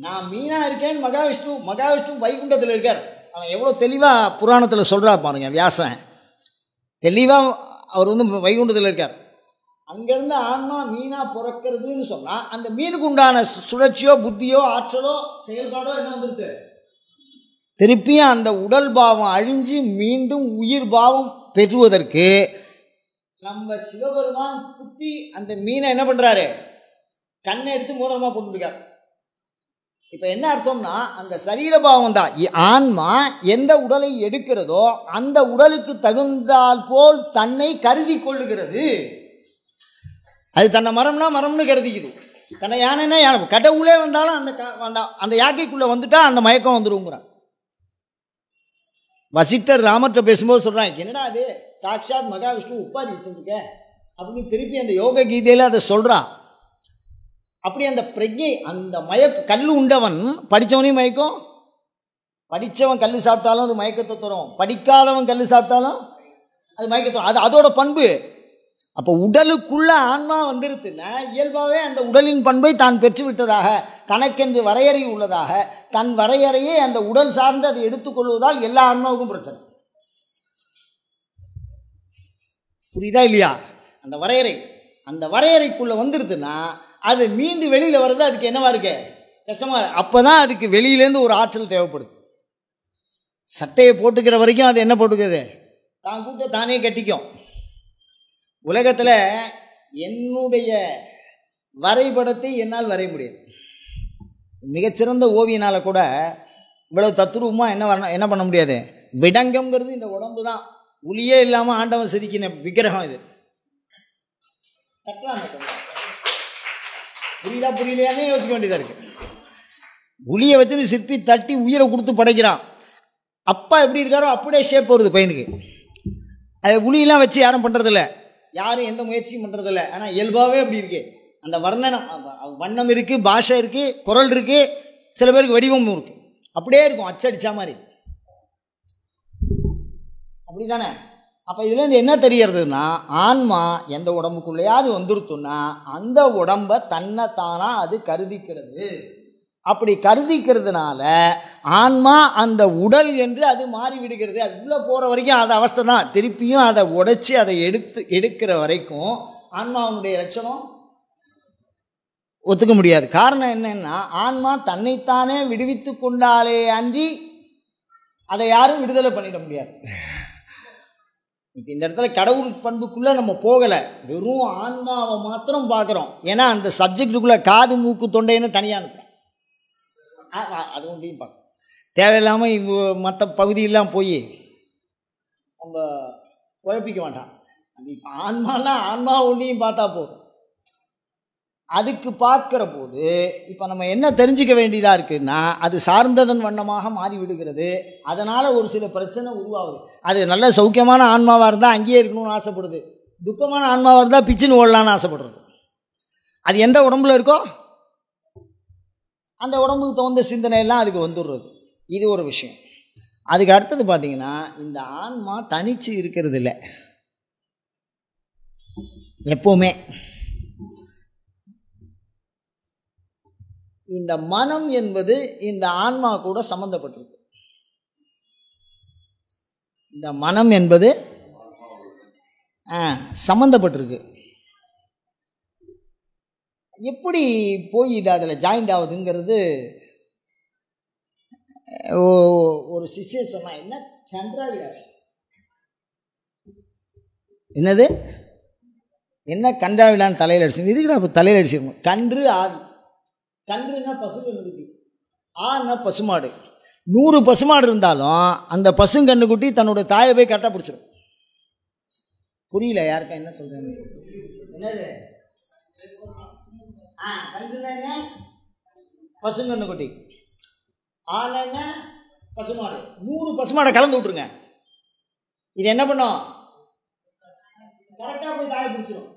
நான் மீனா இருக்கேன்னு மகாவிஷ்ணு வைகுண்டத்தில் இருக்கார். அவன் எவ்வளோ தெளிவாக புராணத்தில் சொல்கிறா பாருங்க. வியாசன் தெளிவாக அவர் வந்து வைகுண்டத்தில் இருக்கார். அங்கேருந்து ஆன்மா மீனாக பிறக்கிறதுன்னு சொன்னால் அந்த மீனுக்கு உண்டான சுழற்சியோ புத்தியோ ஆற்றலோ செயல்பாடோ என்ன வந்துருக்கு, திருப்பியும் அந்த உடல் பாவம் அழிஞ்சு மீண்டும் உயிர் பாவம் பெறுவதற்கு நம்ம சிவபெருமான் குட்டி அந்த மீனை என்ன பண்ணுறாரு, கண்ணை எடுத்து மோதிரமாக போட்டுருக்கார். இப்போ என்ன அர்த்தம்னா அந்த சரீரபாவம் தான் ஆன்மா எந்த உடலை எடுக்கிறதோ அந்த உடலுக்கு தகுந்தால் போல் தன்னை கருதி கொள்ளுகிறது. அது தன்னை மரம்னு கருதிக்குது, தன்னை யானைன்னா யானை. கடவுளே வந்தாலும் அந்த யாக்கைக்குள்ளே வந்துட்டா அந்த மயக்கம் வந்துடுங்கிறான். வசிட்டர் ராமர்கிட்ட பேசும்போது சொல்கிறான், என்னடா அது சாட்சாத் மகாவிஷ்ணு உப்பாதி வச்சிருக்க அப்படின்னு திருப்பி அந்த யோக கீதையில் அதை சொல்கிறான். அப்படி அந்த பிரஜை, அந்த கல் உண்டவன் படித்தவனையும் மயக்கம், படித்தவன் கல் சாப்பிட்டாலும் அது மயக்கத்தை தரும், படிக்காதவன் கல் சாப்பிட்டாலும் அது மயக்கத்தை தரும். அது அதோட பண்பு. அப்போ உடலுக்குள்ள ஆன்மா வந்துருத்துன்னா இயல்பாகவே அந்த உடலின் பண்பை தான் பெற்றுவிட்டதாக, தனக்கென்று வரையறை உள்ளதாக, தன் வரையறையை அந்த உடல் சார்ந்து அதை எடுத்துக்கொள்வதால் எல்லா ஆன்மாவுக்கும் பிரச்சனை. புரியுதா இல்லையா? அந்த வரையறைக்குள்ள வந்துருதுன்னா அது மீண்டு வெளியில் வர்றது அதுக்கு என்னவா இருக்கு, கஷ்டமா இருக்கு. அப்போ தான் அதுக்கு வெளியிலேருந்து ஒரு ஆற்றல் தேவைப்படுது. சட்டையை போட்டுக்கிற வரைக்கும் அது என்ன போட்டுக்கிறது, தான் கூட்ட தானே கட்டிக்கும். உலகத்தில் என்னுடைய வரைபடத்தை என்னால் வரைய முடியாது. மிகச்சிறந்த ஓவியனால் கூட இவ்வளவு தத்துரூபமாக என்ன பண்ண முடியாது. விடங்கம்ங்கிறது இந்த உடம்பு தான், ஒளியே இல்லாமல் ஆண்டவன் செதுக்கின விக்கிரகம் இது. புரியுதா புரியலையானே யோசிக்க வேண்டியதாக இருக்குது. ஒளியை வச்சுன்னு சிற்பி தட்டி உயிரை கொடுத்து படைக்கிறான். அப்பா எப்படி இருக்காரோ அப்படியே ஷேப் வருது பையனுக்கு. அது ஒளியெல்லாம் வச்சு யாரும் பண்ணுறதில்ல, யாரும் எந்த முயற்சியும் பண்ணுறதில்ல. ஆனால் இயல்பாகவே அப்படி இருக்குது. அந்த வண்ணம் இருக்குது, பாஷை இருக்குது, குரல் இருக்குது, சில பேருக்கு வடிவமும் இருக்குது. அப்படியே இருக்கும் அச்சடிச்சா மாதிரி. அப்படி தானே? அப்போ இதுலேருந்து என்ன தெரியறதுன்னா ஆன்மா எந்த உடம்புக்குள்ளேயாவது வந்துருத்துன்னா அந்த உடம்பை தன்னைத்தானா அது கருதிக்கிறது. அப்படி கருதிக்கிறதுனால ஆன்மா அந்த உடல் என்று அது மாறிவிடுகிறது. அது உள்ளே போகிற வரைக்கும் அது அவஸ்தை தான். திருப்பியும் அதை உடைச்சி அதை எடுக்கிற வரைக்கும் ஆன்மாவுடைய லட்சணம் ஒத்துக்க முடியாது. காரணம் என்னன்னா ஆன்மா தன்னைத்தானே விடுவித்து கொண்டாலே அன்றி அதை யாரும் விடுதலை பண்ணிட முடியாது. இப்போ இந்த இடத்துல கடவுள் பண்புக்குள்ளே நம்ம போகலை, வெறும் ஆன்மாவை மாத்திரம் பார்க்குறோம். ஏன்னா அந்த சப்ஜெக்டுக்குள்ளே காது மூக்கு தொண்டைன்னு தனியாக இருக்கிறோம். அது ஒன்றையும் பார்க்கணும். தேவையில்லாமல் மற்ற பகுதியெல்லாம் போய் நம்ம குழப்பிக்க வேண்டாம். அது இப்போ ஆன்மா ஒன்றையும் பார்த்தா போதும். அதுக்கு பார்க்குற போது இப்போ நம்ம என்ன தெரிஞ்சிக்க வேண்டியதாக இருக்குன்னா அது சார்ந்ததன் வண்ணமாக மாறிவிடுகிறது. அதனால் ஒரு சில பிரச்சனை உருவாகுது. அது நல்ல சௌக்கியமான ஆன்மாவாக இருந்தால் அங்கேயே இருக்கணும்னு ஆசைப்படுது, துக்கமான ஆன்மாவாக இருந்தால் பிச்சுன்னு ஓடலான்னு ஆசைப்படுறது. அது எந்த உடம்புல இருக்கோ அந்த உடம்புக்கு தகுந்த சிந்தனையெல்லாம் அதுக்கு வந்துடுறது. இது ஒரு விஷயம். அதுக்கு அடுத்தது பார்த்திங்கன்னா இந்த ஆன்மா தனித்து இருக்கிறது இல்லை எப்போவுமே. இந்த மனம் என்பது இந்த ஆன்மா கூட சம்பந்தப்பட்டிருக்கு. இந்த மனம் என்பது சம்பந்தப்பட்டிருக்கு. எப்படி போய் இது அதில் ஜாயிண்ட் ஆகுதுங்கிறது ஒரு சிஷ்யர் சொன்னா, என்ன கன்றாவிடாஸ், என்னது என்ன கன்றாவிடான்னு தலையில் அடிச்சு, இதுக்குடா இப்போ தலையில் அடிச்சிருக்கோம். கன்று ஆவி, கன்றுன்னா பசுங்கன்றுக்குட்டி, ஆனா பசுமாடு. 100 பசுமாடு இருந்தாலும் அந்த பசுங்கன்றுக்குட்டி தன்னோட தாயை போய் கரெக்டாக பிடிச்சிடும். புரியல யாருக்கா என்ன சொல்றாங்க? என்னது கன்றுனா என்ன? பசுங்கன்றுக்குட்டி. ஆனா பசுமாடு. 100 பசுமாடை கலந்து விட்டுருங்க, இது என்ன பண்ணும்? கரெக்டாக போய் தாயை பிடிச்சிடும்.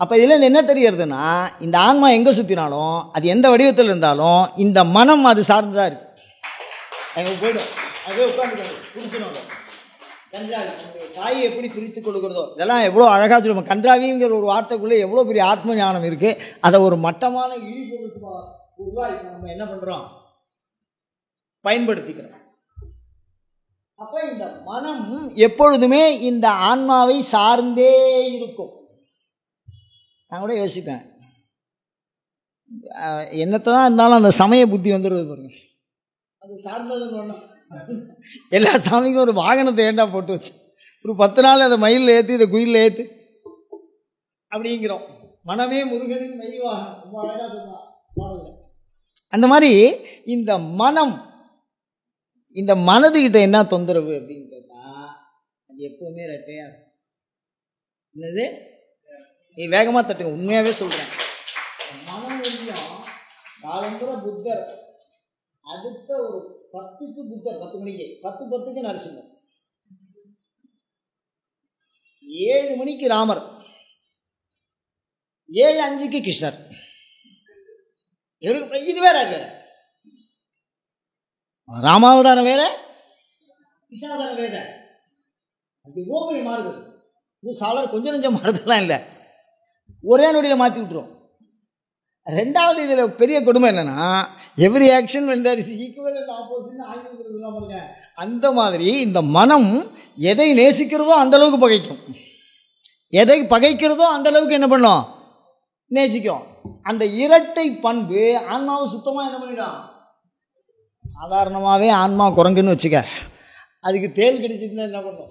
அப்போ இதில் என்ன தெரியறதுன்னா, இந்த ஆன்மா எங்கே சுற்றினாலும், அது எந்த வடிவத்தில் இருந்தாலும், இந்த மனம் அது சார்ந்துதான் இருக்கு. அங்கே போய்டும், அதே உட்காந்து பிடிச்சிடும். கன்றாவி தாயை எப்படி பிரித்து கொடுக்குறதோ, இதெல்லாம் எவ்வளோ அழகாக சொல்லுவோம். கன்றாவிங்கிற ஒரு வார்த்தைக்குள்ளே எவ்வளோ பெரிய ஆத்ம ஞானம் இருக்குது. அதை ஒரு மட்டமான இழிபொருள் உருவாக்கி நம்ம என்ன பண்ணுறோம்? பயன்படுத்திக்கிறோம். அப்போ இந்த மனம் எப்பொழுதுமே இந்த ஆன்மாவை சார்ந்தே இருக்கும். நான் கூட யோசிப்பேன், என்னத்தை தான் இருந்தாலும் அந்த சமய புத்தி வந்துடுறது பாருங்க, அது சார்ந்ததுன்னு ஒன்று. எல்லா சாமிக்கும் ஒரு வாகனத்தை ஏண்டா போட்டு வச்சு ஒரு 10 நாள் அதை மயிலில் ஏற்றி, இதை குயிலில் ஏற்று அப்படிங்கிறோம். மனமே முருகனின் மயில் வாகனம், ரொம்ப அழகாக சொல்லுவாங்க. அந்த மாதிரி இந்த மனம், இந்த மனதுகிட்ட என்ன தொந்தரவு அப்படின்னு கேட்டால், அது எப்பவுமே ரெட்டையா இருக்கும். என்னது? நீ வேகமாக தட்டுங்க, உண்மையாகவே சொல்கிறேன். மனம் கொஞ்சம் காலம்புற புத்தர், அடுத்த ஒரு 10க்கு புத்தர், 10 மணிக்கு, 10:10க்கு நரசிம்மர், 7 மணிக்கு ராமர், 7:05க்கு கிருஷ்ணர். இது வேற அது வேற. ராமாவதாரம் வேற, கிருஷ்ணாவதாரம் வேற. அது ஓவரி மாறுது. இது சாலர் கொஞ்சம் நெஞ்சம் மாறுதெல்லாம் இல்லை, ஒரே நொடியில் மாற்றி விட்டுரும். 2வது இதில் பெரிய கொடுமை என்னன்னா, every action when there is equal and opposite ஆகிடுங்க. அந்த மாதிரி இந்த மனம் எதை நேசிக்கிறதோ அந்த அளவுக்கு பகைக்கும், எதை பகைக்கிறதோ அந்த அளவுக்கு என்ன பண்ணும்? நேசிக்கும். அந்த இரட்டை பண்பு ஆன்மாவை சுத்தமாக என்ன பண்ணிடும்? சாதாரணமாகவே ஆன்மா குரங்குன்னு வச்சுக்க, அதுக்கு தேல் கிடைச்சிட்டுன்னா என்ன பண்ணும்?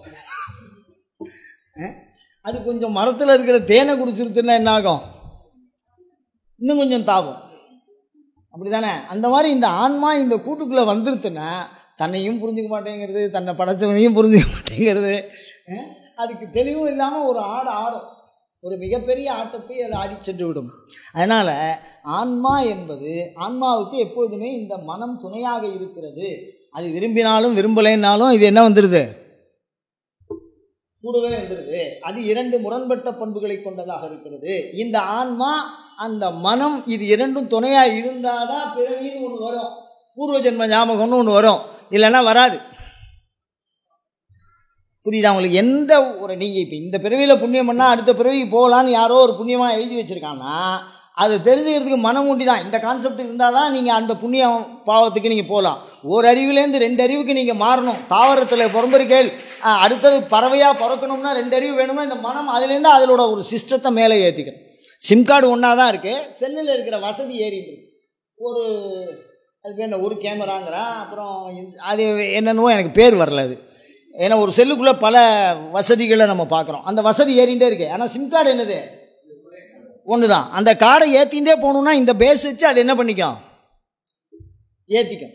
அது கொஞ்சம் மரத்தில் இருக்கிற தேனை குடிச்சிருச்சுன்னா என்ன ஆகும்? இன்னும் கொஞ்சம் தாவும். அப்படி தானே? அந்த மாதிரி இந்த ஆன்மா இந்த கூட்டுக்குள்ளே வந்துருச்சுன்னா தன்னையும் புரிஞ்சுக்க மாட்டேங்கிறது, தன்னை படைச்சவனையும் புரிஞ்சுக்க மாட்டேங்கிறது. அதுக்கு தெளிவும் இல்லாமல் ஒரு ஆடும், ஒரு மிகப்பெரிய ஆட்டத்தை அது ஆடி சென்று விடும். அதனால் ஆன்மா என்பது, ஆன்மாவுக்கு எப்பொழுதுமே இந்த மனம் துணையாக இருக்கிறது. அது விரும்பினாலும் விரும்பலைன்னாலும் இது என்ன வந்துடுது? கூடவே வந்துடுது. அது 2 முரண்பட்ட பண்புகளை கொண்டதாக இருக்கிறது. இந்த ஆன்மா, அந்த மனம், இது 2ம் துணையாக இருந்தால் தான் பிறவின்னு ஒன்று வரும், பூர்வ ஜென்ம ஞாபகம்னு ஒன்று வரும், இல்லைன்னா வராது. புரியுதா உங்களுக்கு? எந்த ஒரு நீங்கள் இப்போ இந்த பிறவியில் புண்ணியம் பண்ணால் அடுத்த பிறவிக்கு போகலான்னு யாரோ ஒரு புண்ணியமாக எழுதி வச்சுருக்காங்கன்னா அது தெரிஞ்சுக்கிறதுக்கு மனம் உண்டி தான். இந்த கான்செப்ட் இருந்தால் தான் நீங்கள் அந்த புண்ணியம் பாவத்துக்கு நீங்கள் போகலாம். ஒரு அறிவுலேருந்து 2 அறிவுக்கு நீங்கள் மாறணும். தாவரத்தில் பிறந்திருக்கேள், அடுத்தது பறவையாக பிறக்கணும்னா 2 அறிவு வேணும்னா இந்த மனம் அதுலேருந்து அதோட ஒரு சிஸ்டத்தை மேலே ஏற்றிக்கணும். சிம் கார்டு ஒன்றா தான் இருக்குது, செல்லில் இருக்கிற வசதி ஏறிட்டு ஒரு அதுக்கு என்ன ஒரு கேமராங்கிறான், அப்புறம் அது என்னென்னவோ எனக்கு பேர் வரல. அது ஏன்னா ஒரு செல்லுக்குள்ளே பல வசதிகளை நம்ம பார்க்குறோம், அந்த வசதி ஏறிகிட்டே இருக்கு. ஆனால் சிம் கார்டு என்னது? ஒன்று தான். அந்த கார்டை ஏற்றிகிட்டே போகணுன்னா இந்த பேஸ் வச்சு அது என்ன பண்ணிக்கும்? ஏற்றிக்கும்.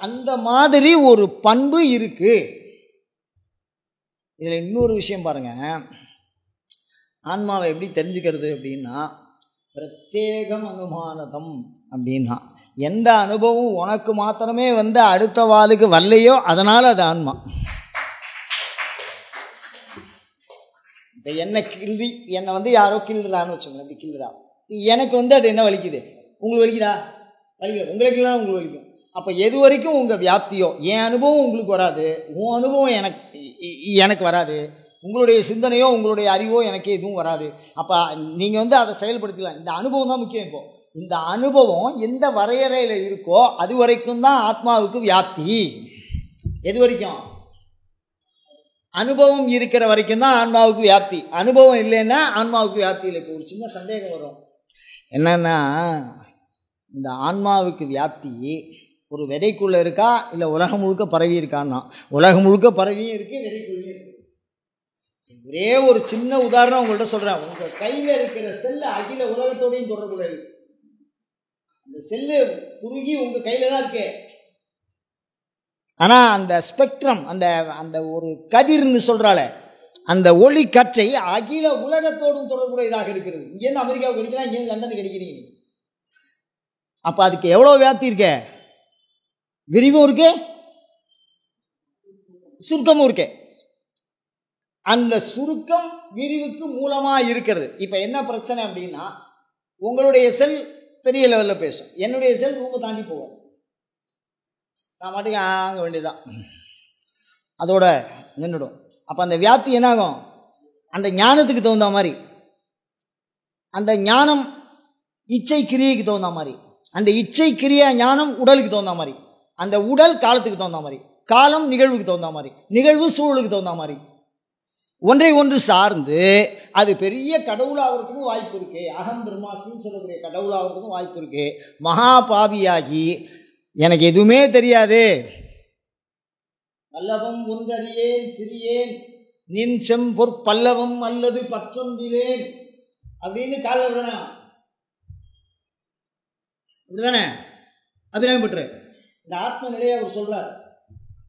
அந்த மாதிரி ஒரு பண்பு இருக்குது. இதில் இன்னொரு விஷயம் பாருங்கள், ஆன்மாவை எப்படி தெரிஞ்சுக்கிறது அப்படின்னா, பிரத்யேகம் அனுமானதம் அப்படின்னா எந்த அனுபவம் உனக்கு மாத்திரமே வந்து அடுத்த வாளுக்கு வரலையோ அதனால் அது ஆன்மா. இப்போ என்னை கிள்ளி என்னை வந்து யாரோ கிள்ளுறான்னு வச்சுக்கோங்க, அப்படி கிள்ளுறா, எனக்கு வந்து அது என்ன வலிக்குது? உங்களுக்கு வலிக்குதா? வலிக்குது. உங்களுக்கு இல்லை, உங்களுக்கு வலிக்கும். அப்போ எது வரைக்கும் உங்கள் வியாப்தியோ, என் அனுபவம் உங்களுக்கு வராது, உன் அனுபவம் எனக்கு வராது, உங்களுடைய சிந்தனையோ உங்களுடைய அறிவோ எனக்கு எதுவும் வராது. அப்போ நீங்கள் அதை செயல்படுத்தலாம். இந்த அனுபவம் தான் முக்கியம். இப்போ இந்த அனுபவம் எந்த வரையறையில் இருக்கோ அது வரைக்கும் தான் ஆத்மாவுக்கு வியாப்தி. எது வரைக்கும்? அனுபவம் இருக்கிற வரைக்கும் தான் ஆன்மாவுக்கு வியாப்தி. அனுபவம் இல்லைன்னா ஆன்மாவுக்கு வியாப்தி இல்லை. இப்போ ஒரு சின்ன சந்தேகம் வரும். என்னன்னா, இந்த ஆன்மாவுக்கு வியாப்தி ஒரு விதைக்குள்ளே இருக்கா இல்லை உலகம் முழுக்க பரவி இருக்கான்னா? உலகம் முழுக்க பரவியும் இருக்குது, விதைக்குள்ளேயும் இருக்குது. ஒரே ஒரு சின்ன உதாரணம் உங்கள்கிட்ட சொல்கிறேன். உங்கள் கையில் இருக்கிற செல்லு அகில உலகத்தோடையும் தொடர்புடையது. அந்த செல்லு குறுகி உங்கள் கையில் தான் இருக்கு. ஆனால் அந்த ஸ்பெக்ட்ரம், அந்த அந்த ஒரு கதிர்னு சொல்கிறாள், அந்த ஒளி கற்றை அகில உலகத்தோடும் தொடர்புடையதாக இருக்கிறது. இங்கேருந்து அமெரிக்காவுக்கு கிடைக்கிறா, இங்கேருந்து லண்டனுக்கு கிடைக்கிறீங்க. அப்போ அதுக்கு எவ்வளோ வியாப்தி இருக்கு? விரிவும் இருக்கு, சுருக்கமும் இருக்கு. அந்த சுருக்கம் விரிவுக்கு மூலமாக இருக்கிறது. இப்போ என்ன பிரச்சனை அப்படின்னா, உங்களுடைய செல் பெரிய லெவலில் பேசும், என்னுடைய செல் ரூமை தாண்டி போவோம். நான் மாட்டுக்கு ஆக வேண்டியதுதான், அதோட நின்றுடும். அப்போ அந்த வியாப்தி என்னாகும்? அந்த ஞானத்துக்கு தகுந்த மாதிரி, அந்த ஞானம் இச்சை கிரியைக்கு தகுந்த மாதிரி, அந்த இச்சை கிரியா ஞானம் உடலுக்கு தகுந்த மாதிரி, அந்த உடல் காலத்துக்கு தகுந்த மாதிரி, காலம் நிகழ்வுக்கு தகுந்த மாதிரி, நிகழ்வு சூழலுக்கு தகுந்த மாதிரி, ஒன்றை ஒன்று சார்ந்து அது பெரிய கடவுளாகிறதுக்கும் வாய்ப்பு இருக்குது. அகம் பிரம்மாஸ்மின்னு சொல்லக்கூடிய கடவுளாகிறதுக்கும் வாய்ப்பு இருக்குது. மகா பாவியாகி எனக்கு எதுவுமே தெரியாது, வல்லவம் ஒன்றறியேன் சிறியேன் நின் செம்பொற் பல்லவம் அல்லது பற்றொன்றிலேன் அப்படின்னு கால விடணும். அப்படிதானே? அபிராமி பற்று இந்த ஆத்ம நிலையை அவர் சொல்றார்.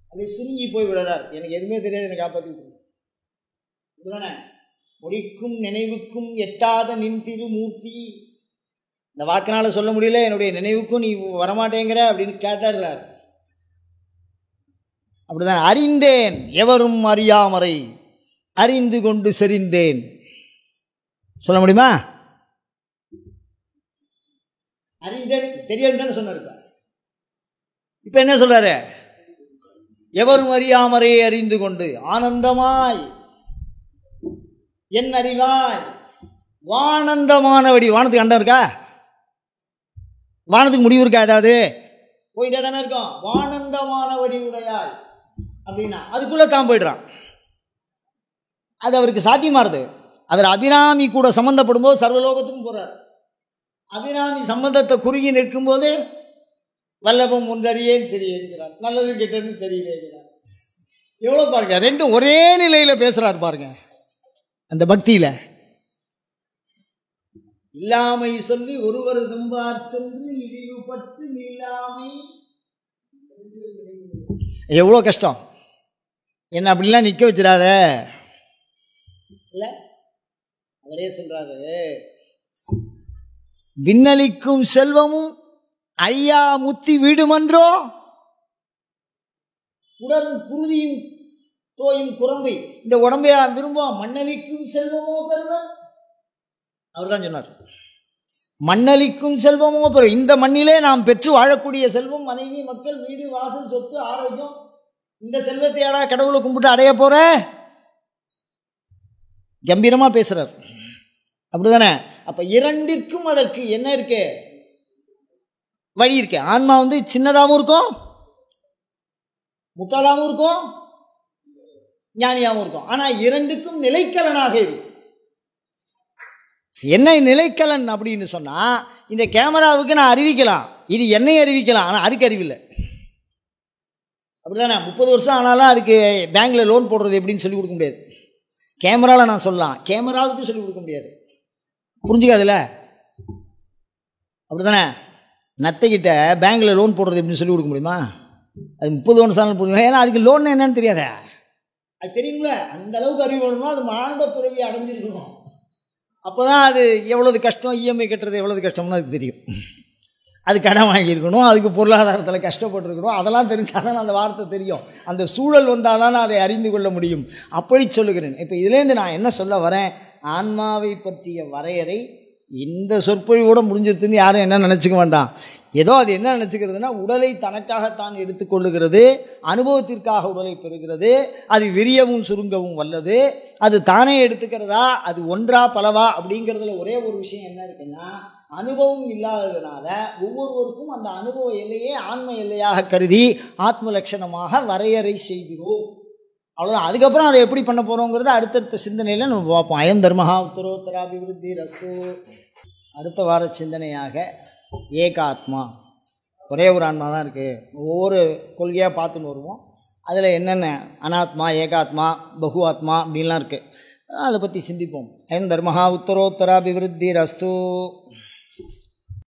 அப்படியே சுருங்கி போய் விடுறார். எனக்கு எதுவுமே தெரியாது, என்னை காப்பாற்றி விட்டு. அப்படிதானே? மொழிக்கும் நினைவுக்கும் எட்டாத நின் திருமூர்த்தி. இந்த வாக்கினால சொல்ல முடியல, என்னுடைய நினைவுக்கும் நீ வரமாட்டேங்கிற அப்படின்னு கேட்டார். அப்படிதான். அறிந்தேன் எவரும் அறியாமறை அறிந்து கொண்டு செறிந்தேன் சொல்ல முடியுமா? அறிந்தேன் தெரியாது தானே சொன்னார். இப்ப என்ன சொல்றாரு? எவரும் அறியாமறை அறிந்து கொண்டு ஆனந்தமாய் என் அறிவாய் வானந்தமானவடி. வானத்துக்கு அண்டம் இருக்கா? வானத்துக்கு முடிவு இருக்கா? ஏதாவது போயிட்டே தானே இருக்கும். வானந்தமானவடி உடையாய் அப்படின்னா அதுக்குள்ள தான் போயிடுறான். அது அவருக்கு சாத்தியமாறுது. அவர் அபிராமி கூட சம்பந்தப்படும் போது சர்வலோகத்துக்கும் போறார். அபிராமி சம்பந்தத்தை குறுகி நிற்கும் போது வல்லபம் ஒன்றறியேன் சரி என்கிறார், நல்லது கெட்டது தெரியல. எவ்வளோ பாருங்க, ரெண்டும் ஒரே நிலையில பேசுறார் பாருங்க. அந்த பக்தியில இல்லாமை சொல்லி ஒருவர் தும்பார் சென்று இழிவுபட்டு இல்லாமை. எவ்வளோ கஷ்டம். என்ன அப்படிலாம் நிற்க வச்சிடாத இல்ல. அவரே சொல்றாரு, விண்ணளிக்கும் செல்வமும் ஐயா முத்தி வீடுமன்றோ உடலும் குருதியும் தோயும் குரம்பை இந்த உடம்பையா விரும்பும் மண்ணளிக்கும் செல்வமோ பெறுவர். அவர் தான் சொன்னார், மண்ணளிக்கும் செல்வமோ பெறும். இந்த மண்ணிலே நாம் பெற்று வாழக்கூடிய செல்வம், மனைவி, மக்கள், வீடு, வாசல், சொத்து, ஆரோக்கியம், இந்த செல்வத்தை அடா கடவுளை கும்பிட்டு அடைய போற கம்பீரமா பேசுறார். அப்படிதானே? அப்ப இரண்டிற்கும் அதற்கு என்ன இருக்கு? வழி இருக்கு. ஆன்மா சின்னதாகவும் இருக்கும், முட்டாளாகவும் இருக்கும், ஞானியாகவும் இருக்கும். ஆனா இரண்டுக்கும் நிலைக்கலனாக இருக்கும். என்ன நிலைக்கலன் அப்படின்னு சொன்னா, இந்த கேமராவுக்கு நான் அறிவிக்கலாம், இது என்னை அறிவிக்கலாம், ஆனால் அதுக்கு அறிவில்லை. அப்படிதானே? 30 வருஷம் ஆனாலும் அதுக்கு பேங்க்ல லோன் போடுறது எப்படின்னு சொல்லி கொடுக்க முடியாது. கேமராவில் நான் சொல்லலாம், கேமராவுக்கு சொல்லிக் கொடுக்க முடியாது. புரிஞ்சுக்காதுல்ல? அப்படிதானே? நத்தைக்கிட்ட பேங்க்ல லோன் போடுறது எப்படின்னு சொல்லி கொடுக்க முடியுமா? அது 30 வருஷம் புரியும். ஏன்னா அதுக்கு லோன் என்னன்னு தெரியாத. அது தெரியுங்கள, அந்த அளவுக்கு அறிவு வேணும்னா அது மாண்ட பிறவி அடைஞ்சிருக்கணும். அப்போதான் அது எவ்வளவு கஷ்டம், இஎம்ஐ கட்டுறது எவ்வளவு கஷ்டம்னு அதுக்கு தெரியும். அது கடன் வாங்கியிருக்கணும், அதுக்கு பொருளாதாரத்தில் கஷ்டப்பட்டுருக்கணும், அதெல்லாம் தெரிஞ்சாதான் அந்த வார்த்தை தெரியும். அந்த சூழல் வந்தால் தான் அதை அறிந்து கொள்ள முடியும். அப்படி சொல்லுகிறேன். இப்போ இதுலேருந்து நான் என்ன சொல்ல வரேன்? ஆன்மாவை பற்றிய வரையறை இந்த சொற்பொழிவோடு முடிஞ்சதுன்னு யாரும் என்ன நினச்சிக்க வேண்டாம். ஏதோ அது என்ன நினச்சிக்கிறதுனா, உடலை தனக்காகத்தான் எடுத்துக்கொள்ளுகிறது, அனுபவத்திற்காக உடலை பெறுகிறது, அது விரியவும் சுருங்கவும் வல்லது, அது தானே எடுத்துக்கிறதா, அது ஒன்றா பலவா அப்படிங்கிறதுல ஒரே ஒரு விஷயம் என்ன இருக்குன்னா, அனுபவம் இல்லாததுனால ஒவ்வொருவருக்கும் அந்த அனுபவ எல்லையே ஆன்ம எல்லையாக கருதி ஆத்ம லட்சணமாக வரையறை செய்கிறோம். அவ்வளோதான். அதுக்கப்புறம் அதை எப்படி பண்ண போகிறோங்கிறத அடுத்தடுத்த சிந்தனையில் நம்ம பார்ப்போம். அயம் தர்மஹா உத்தரோத்தராபிவிருத்தி ரஸ்து. அடுத்த வார சிந்தனையாக ஏகாத்மா, ஒரே ஒரு ஆன்மா தான் இருக்குது. ஒவ்வொரு கொள்கையாக பார்த்துன்னு வருவோம். அதில் என்னென்ன அனாத்மா, ஏகாத்மா, பகு ஆத்மா அப்படின்லாம் இருக்குது. அதை பற்றி சிந்திப்போம். அயம் தர்மஹா உத்தரோத்தராபிவிருத்தி ரஸ்து.